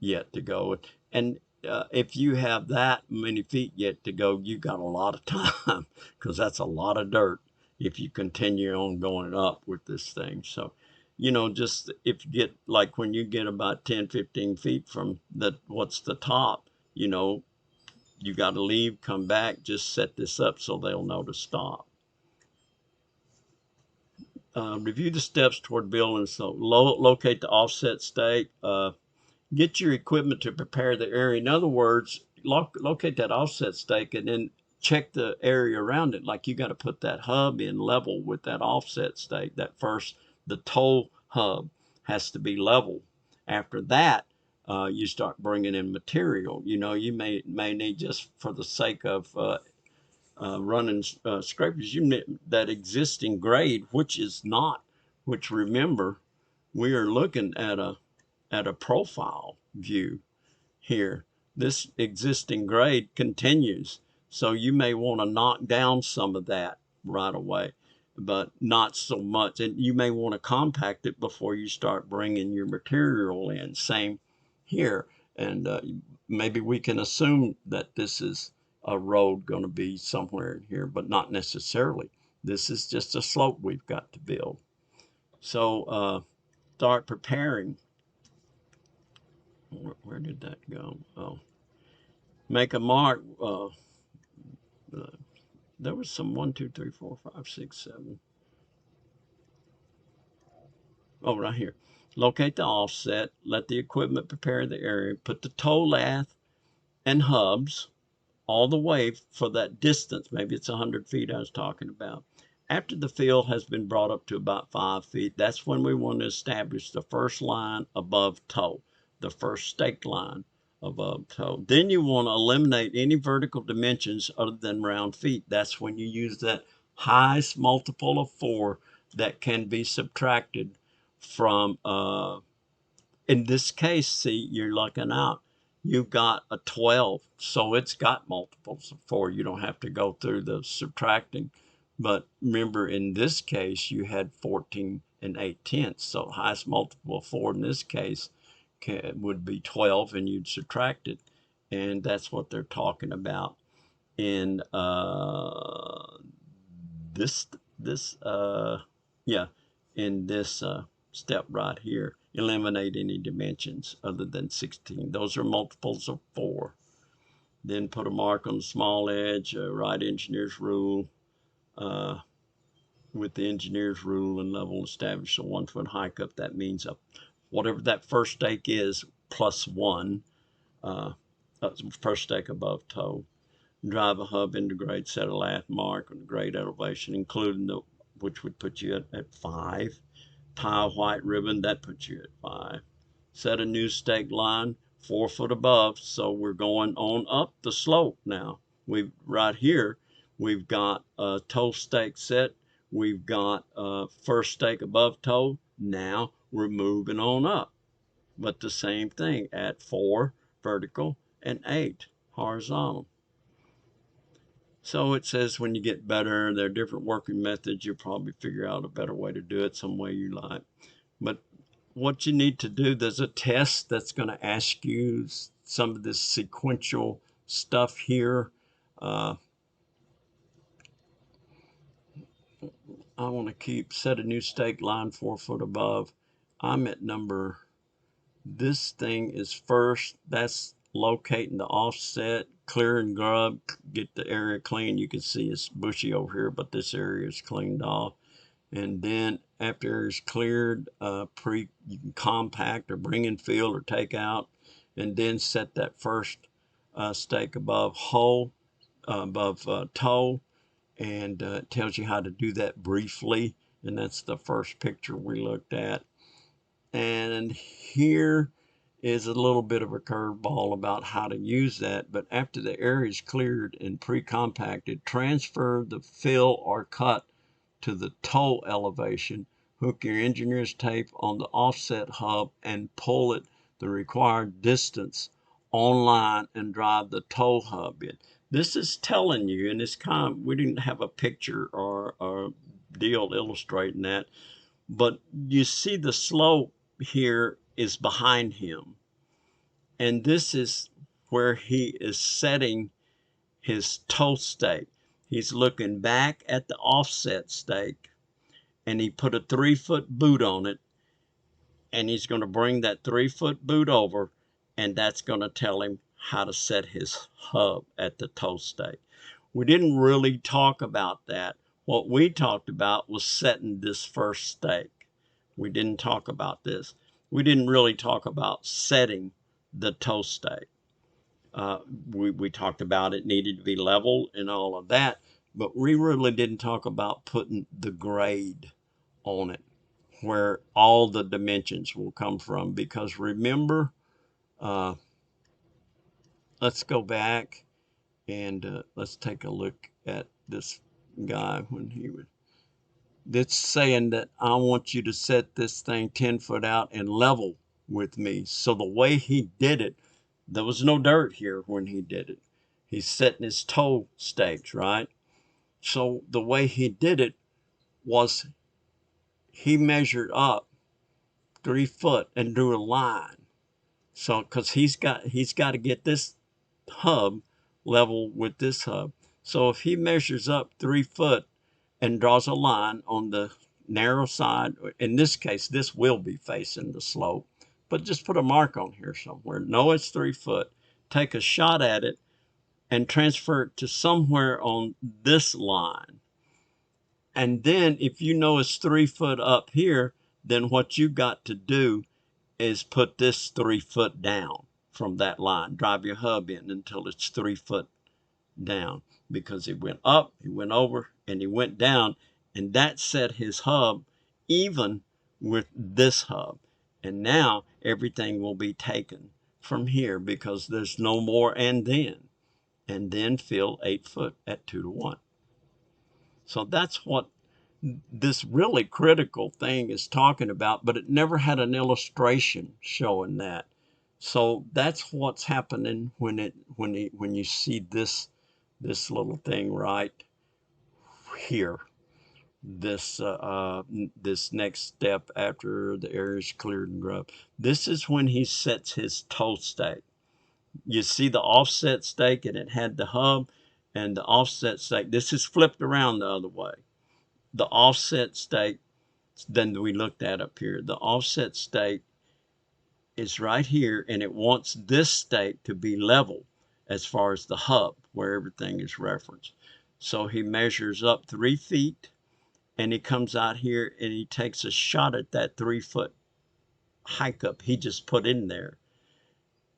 yet to go. And if you have that many feet yet to go, you got a lot of time because that's a lot of dirt if you continue on going up with this thing. So, just if you get like when you get about 10, 15 feet from what's the top, you got to leave, come back, just set this up so they'll know to stop. Review the steps toward building. So locate the offset stake. Get your equipment to prepare the area. In other words, locate that offset stake and then check the area around it. Like you got to put that hub in level with that offset stake. The toe hub has to be level. After that, you start bringing in material. You may need, just for the sake of running scrapers, that existing grade, which remember, we are looking at a profile view here. This existing grade continues, so you may want to knock down some of that right away, but not so much. And you may want to compact it before you start bringing your material in. Same here. And maybe we can assume that this is a road going to be somewhere in here, but not necessarily. This is just a slope we've got to build. So start preparing. Where did that go? Oh, make a mark. There was some 1, 2, 3, 4, 5, 6, 7. Oh, right here. Locate the offset. Let the equipment prepare the area. Put the toe lath and hubs all the way for that distance. Maybe it's 100 feet I was talking about. After the field has been brought up to about 5 feet, that's when we want to establish the first line above toe, the first stake line above toe. Then you want to eliminate any vertical dimensions other than round feet. That's when you use that highest multiple of 4 that can be subtracted from, in this case, see, you're looking out. You've got a 12, so it's got multiples of 4. You don't have to go through the subtracting. But remember, in this case, you had 14 and 8/10. So highest multiple of 4 in this case would be 12, and you'd subtract it. And that's what they're talking about in this step right here. Eliminate any dimensions other than 16. Those are multiples of 4. Then put a mark on the small edge, write engineer's rule with the engineer's rule and level establish a 1 foot hike up. That means whatever that first stake is plus 1, first stake above toe. Drive a hub into grade, set a lath mark on the grade elevation, including which would put you at 5. Tie a white ribbon, that puts you at 5. Set a new stake line 4 foot above, so we're going on up the slope now. Right here, we've got a toe stake set. We've got first stake above toe. Now we're moving on up. But the same thing at 4 vertical and 8 horizontal. So it says when you get better, there are different working methods. You'll probably figure out a better way to do it, some way you like. But what you need to do, there's a test that's going to ask you some of this sequential stuff here. I want to set a new stake line 4 foot above. I'm at this thing is first. That's locating the offset, clear and grub, get the area clean. You can see it's bushy over here, but this area is cleaned off. And then after it's cleared, you can compact or bring in field or take out, and then set that first stake above toe, and it tells you how to do that briefly. And that's the first picture we looked at. And here is a little bit of a curveball about how to use that. But after the area is cleared and pre-compacted, transfer the fill or cut to the toe elevation. Hook your engineer's tape on the offset hub and pull it the required distance online and drive the tow hub in. This is telling you, and it's kind of, we didn't have a picture or deal illustrating that, but you see the slope here is behind him. And this is where he is setting his toe stake. He's looking back at the offset stake, and he put a 3-foot boot on it, and he's going to bring that 3-foot boot over, and that's going to tell him how to set his hub at the toe stake. We didn't really talk about that. What we talked about was setting this first stake. We didn't talk about this. We didn't really talk about setting the toe stake. We talked about it needed to be level and all of that, but we really didn't talk about putting the grade on it, where all the dimensions will come from. Because remember, let's go back and let's take a look at this guy when he was. That's saying that I want you to set this thing 10 foot out and level with me. So the way he did it, there was no dirt here when he did it. He's setting his toe stakes, right? So the way he did it was he measured up 3 foot and drew a line. So because he's got to get this hub level with this hub. So if he measures up 3 foot and draws a line on the narrow side, in this case, this will be facing the slope, but just put a mark on here somewhere. Know it's 3 foot. Take a shot at it and transfer it to somewhere on this line. And then if you know it's 3 foot up here, then what you got to do is put this 3 foot down from that line. Drive your hub in until it's 3 foot down, because he went up, he went over, and he went down, and that set his hub even with this hub. And now everything will be taken from here because there's no more and then fill 8 foot at 2 to 1. So that's what this really critical thing is talking about, but it never had an illustration showing that. So that's what's happening when you see this little thing right here. This next step after the area is cleared and grubbed. This is when he sets his toe stake. You see the offset stake, and it had the hub and the offset stake. This is flipped around the other way. The offset stake, then we looked at up here. The offset stake is right here, and it wants this stake to be level as far as the hub where everything is referenced. So he measures up 3 feet, and he comes out here and he takes a shot at that 3 foot hike up he just put in there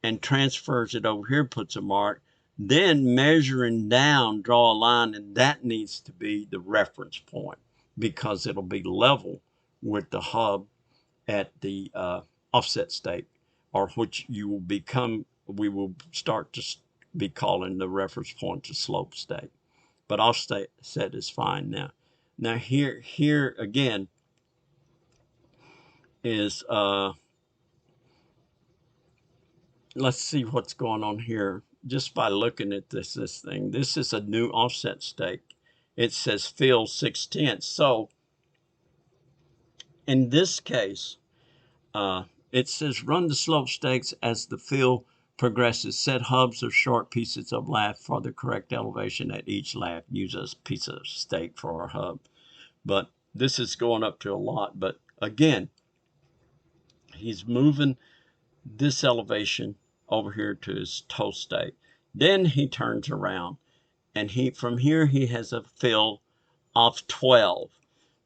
and transfers it over here, puts a mark, then measuring down, draw a line, and that needs to be the reference point because it'll be level with the hub at the offset stake, or which you will become, we will start to be calling the reference point to slope stake. But offset is fine now. Now here again is, let's see what's going on here just by looking at this thing. This is a new offset stake. It says fill 6/10. So in this case, it says run the slope stakes as the fill progresses. Set hubs or short pieces of lath for the correct elevation at each lath. Use a piece of stake for our hub. But this is going up to a lot. But again, he's moving this elevation over here to his toe stake. Then he turns around, and from here he has a fill of 12.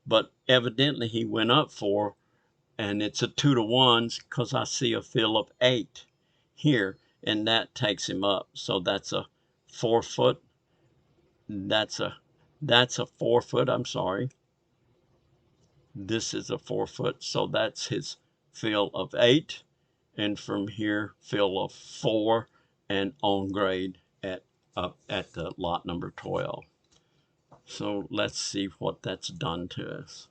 But evidently he went up 4, and it's a 2 to 1 because I see a fill of 8 here, and that takes him up. So that's a 4 foot. That's a 4 foot. I'm sorry. This is a 4 foot. So that's his fill of 8, and from here fill of 4, and on grade at the lot number 12. So let's see what that's done to us.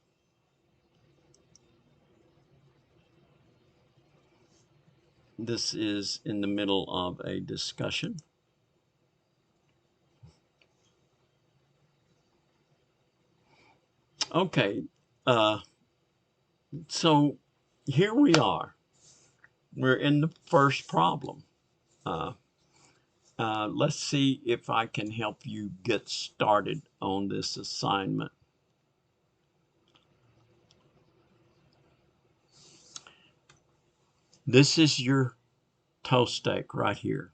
This is in the middle of a discussion. Okay, so here we are. We're in the first problem. Uh, let's see if I can help you get started on this assignment. This is your toe stake right here.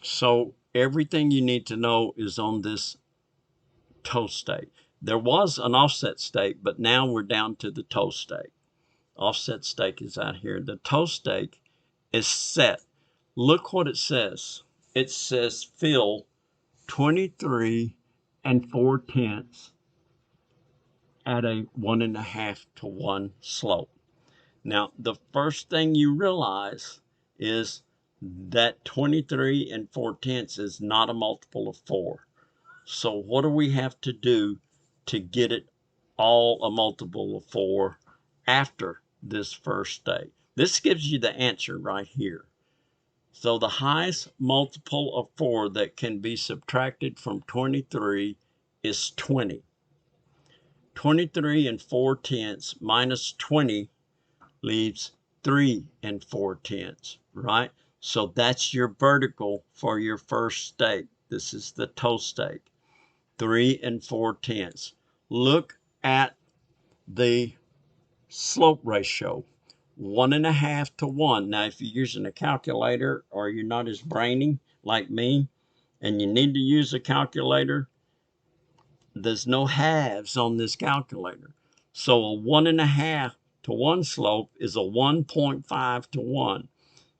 So everything you need to know is on this toe stake. There was an offset stake, but now we're down to the toe stake. Offset stake is out here. The toe stake is set. Look what it says. It says fill 23 4/10 at a 1.5 to 1 slope. Now, the first thing you realize is that 23 4/10 is not a multiple of 4. So what do we have to do to get it all a multiple of 4 after this first stake? This gives you the answer right here. So the highest multiple of 4 that can be subtracted from 23 is 20. 23 4/10 minus 20 leaves 3 4/10, right? So that's your vertical for your first stake. This is the toe stake, 3 4/10. Look at the slope ratio, 1.5 to 1. Now, if you're using a calculator or you're not as brainy like me and you need to use a calculator, there's no halves on this calculator. So a 1.5 to 1 slope is a 1.5 to 1.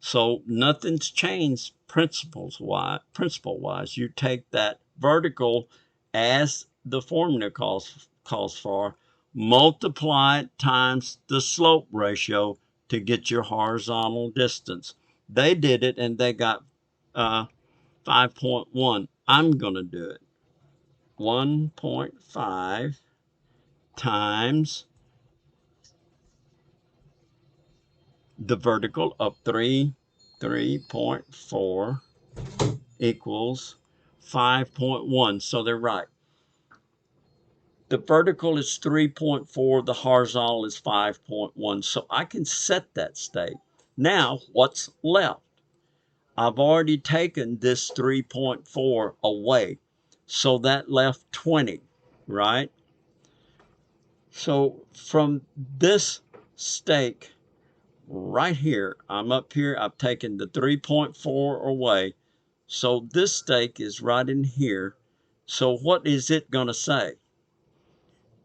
So nothing's changed principle wise. You take that vertical as the formula calls for, multiply it times the slope ratio to get your horizontal distance. They did it and they got 5.1. I'm going to do it. 1.5 times the vertical of 3.4 equals 5.1. So they're right. The vertical is 3.4, the horizontal is 5.1. So I can set that stake. Now, what's left? I've already taken this 3.4 away. So that left 20, right? So from this stake right here, I'm up here, I've taken the 3.4 away. So this stake is right in here. So what is it going to say?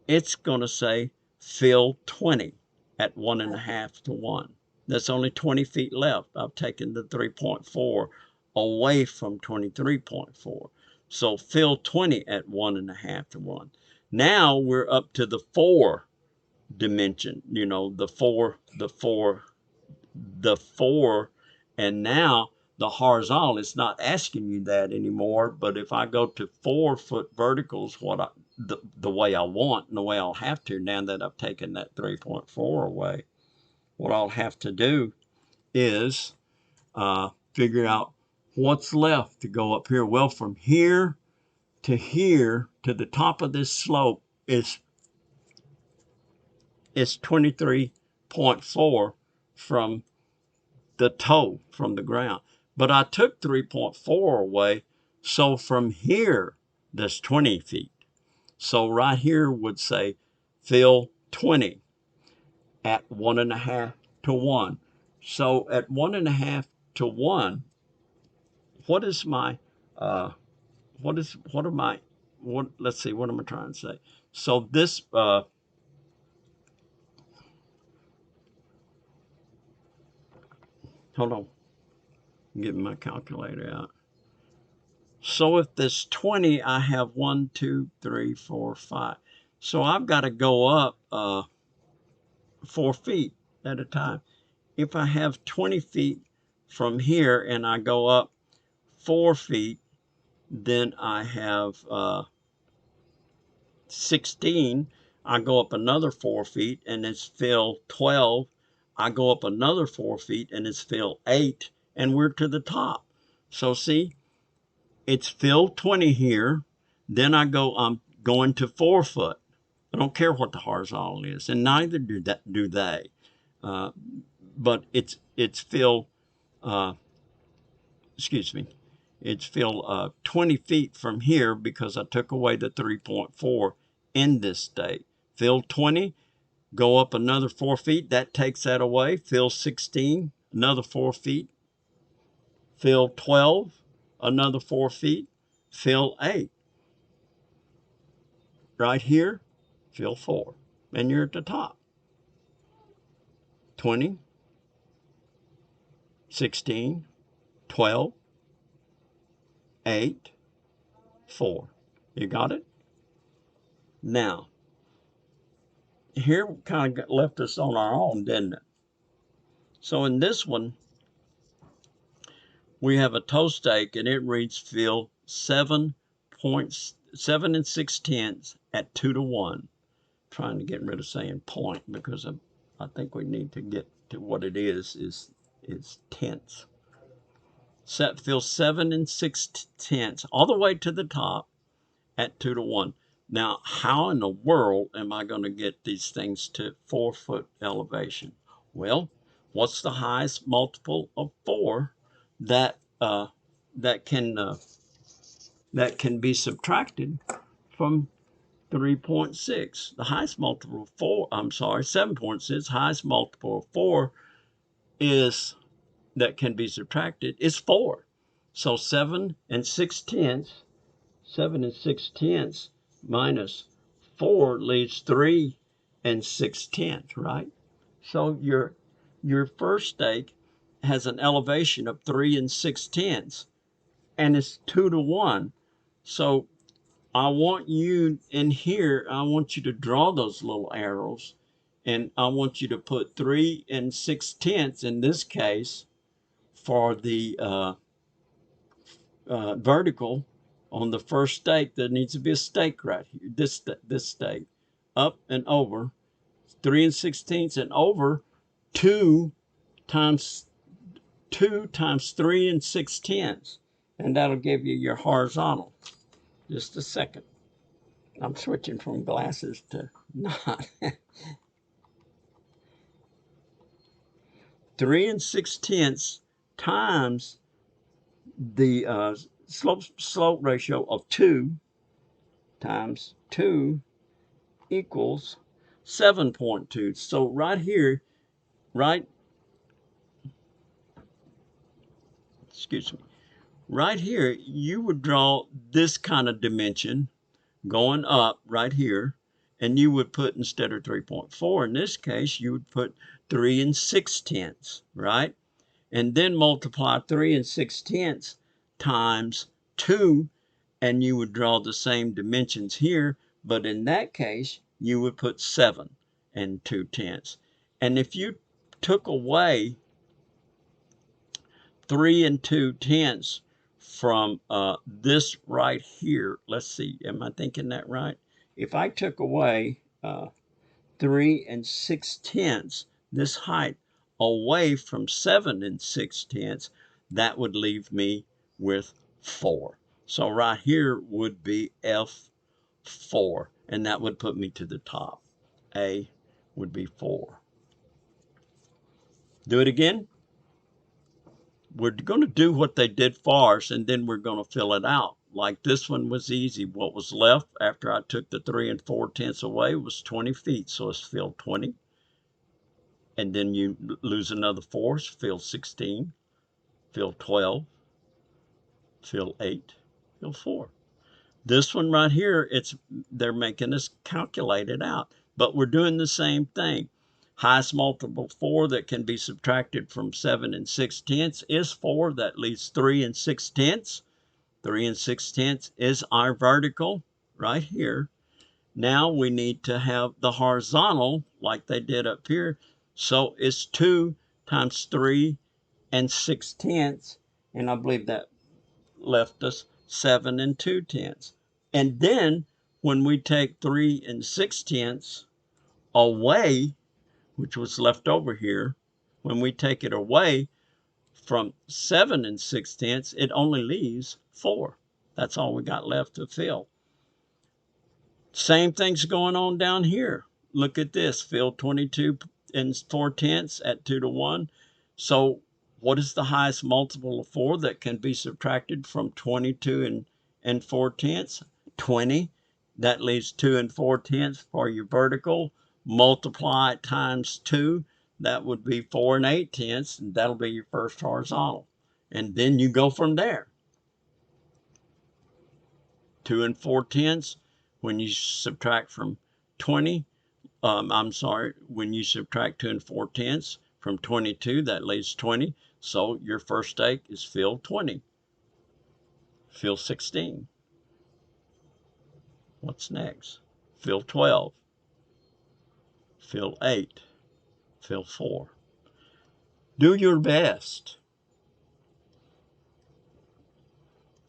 It's going to say fill 20 at 1.5 to 1. That's only 20 feet left. I've taken the 3.4 away from 23.4. So fill 20 at 1.5 to 1. Now we're up to the 4 dimension, the 4, and now the horizontal, it's not asking you that anymore. But if I go to 4-foot verticals, the way I want and the way I'll have to, now that I've taken that 3.4 away, what I'll have to do is figure out what's left to go up here. Well, from here to the top of this slope is 23.4 from the toe, from the ground. But I took 3.4 away, so from here, that's 20 feet. So right here would say fill 20 at 1.5 to 1. So at 1.5 to 1, let's see, what am I trying to say? So this, hold on, I'm getting my calculator out. So if there's 20, I have 1, 2, 3, 4, 5. So I've got to go up 4 feet at a time. If I have 20 feet from here and I go up 4 feet, then I have 16. I go up another 4 feet and it's fill 12. I go up another 4 feet and it's fill 8 and we're to the top. So see, it's fill 20 here. Then I'm going to 4 foot. I don't care what the horizontal is, and neither do they. But it's fill, excuse me, it's fill 20 feet from here because I took away the 3.4 in this state. Fill 20, go up another 4 feet, that takes that away. Fill 16, another 4 feet. Fill 12, another 4 feet. Fill 8. Right here, fill 4, and you're at the top. 20, 16, 12, 8, 4. You got it? Now, here kind of left us on our own, didn't it? So in this one, we have a toe stake, and it reads fill 7 6/10 at 2 to 1. Trying to get rid of saying point because I think we need to get to what it is tenths. Fill 7 6/10 all the way to the top at 2 to 1. Now, how in the world am I going to get these things to 4 foot elevation? Well, what's the highest multiple of 4 that can be subtracted from 3.6? The highest multiple of 4, 7.6, highest multiple of 4 is that can be subtracted is 4. So 7 6/10 minus 4 leaves 3 6/10, right? So your first stake has an elevation of 3 6/10, and it's 2 to 1. So I want you in here, I want you to draw those little arrows, and I want you to put 3 6/10 in this case for the vertical on the first stake. There needs to be a stake right here. This stake, up and over, 3 6/10 and over 2 times 3 6/10, and that'll give you your horizontal. Just a second. I'm switching from glasses to not. 3 6/10 times the slope ratio of 2 times 2 equals 7.2. So right here, right here, you would draw this kind of dimension going up right here, and you would put, instead of 3.4 in this case, you would put 3 6/10, right? And then multiply 3 6/10 times 2, and you would draw the same dimensions here, but in that case, you would put 7 2/10. And if you took away 3 2/10 from this right here, let's see, am I thinking that right? If I took away 3 6/10, this height, away from 7 6/10, that would leave me with 4. So right here would be F4, and that would put me to the top. A would be 4. Do it again. We're going to do what they did for us, and then we're going to fill it out. Like this one was easy. What was left after I took the 3 4/10 away was 20 feet, so it's fill 20. And then you lose another 4, fill 16, fill 12, fill 8, fill 4. This one right here, they're making us calculate it out, but we're doing the same thing. Highest multiple 4 that can be subtracted from 7 6/10 is 4. That leaves 3 6/10. 3 6/10 is our vertical right here. Now we need to have the horizontal like they did up here. So it's 2 times 3 6/10, and I believe that left us 7 2/10. And then when we take 3 6/10 away, which was left over here, When we take it away from 7 6/10, it only leaves 4. That's all we got left to fill. Same thing's going on down here. Look at this, fill 22 4/10 at 2 to 1. So what is the highest multiple of 4 that can be subtracted from 22 4/10? 20. That leaves 2 4/10 for your vertical. Multiply it times 2. That would be 4 8/10, and that'll be your first horizontal. And then you go from there. 2 4/10, when you subtract from 20, when you subtract 2 4/10 from 22, that leaves 20. So your first stake is fill 20. Fill 16. What's next? Fill 12. Fill 8. Fill 4. Do your best.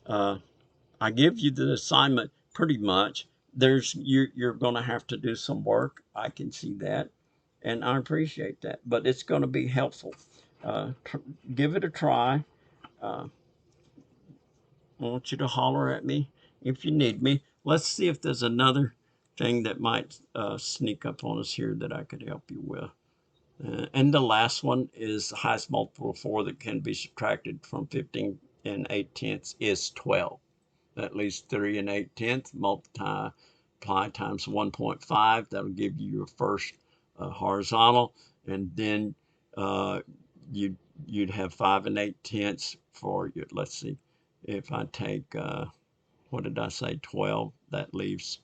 I give you the assignment pretty much. You're going to have to do some work. I can see that, and I appreciate that. But it's going to be helpful. Give it a try. I want you to holler at me if you need me. Let's see if there's another thing that might sneak up on us here that I could help you with. And the last one is the highest multiple of 4 that can be subtracted from 15 8/10 is 12. That leaves 3 8/10. Multiply times 1.5. That'll give you your first horizontal, and then you'd have 5 8/10 for your. Let's see, if I take what did I say? 12. That leaves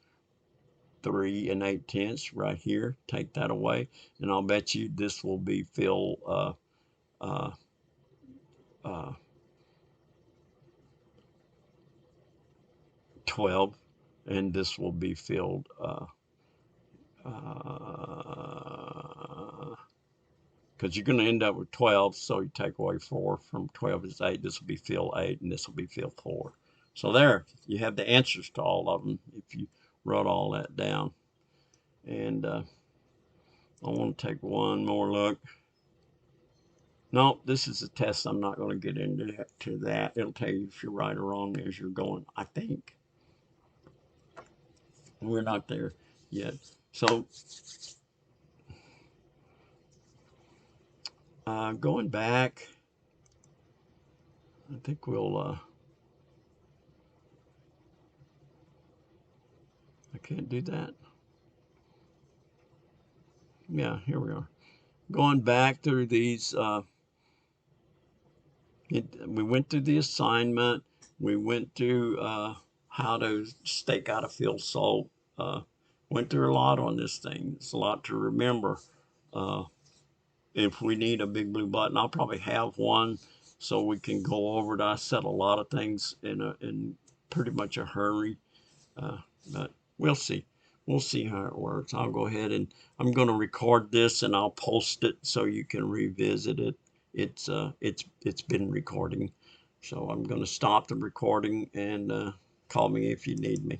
3 8/10 right here. Take that away, and I'll bet you this will be fill 12, and this will be filled because you're going to end up with 12, so you take away 4 from 12 is 8. This will be fill 8, and this will be fill 4. So there, you have the answers to all of them if you wrote all that down. And I want to take one more look. No, this is a test. I'm not going to get into that. It'll tell you if you're right or wrong as you're going, I think. We're not there yet. So going back, I think we'll, I can't do that. Yeah, here we are. Going back through these, we went through the assignment. We went through how to stake out a field sold. Went through a lot on this thing. It's a lot to remember. If we need a big blue button, I'll probably have one so we can go over it. I said a lot of things in pretty much a hurry, but we'll see. We'll see how it works. I'll go ahead and I'm going to record this and I'll post it so you can revisit it. It's been recording, so I'm going to stop the recording and call me if you need me.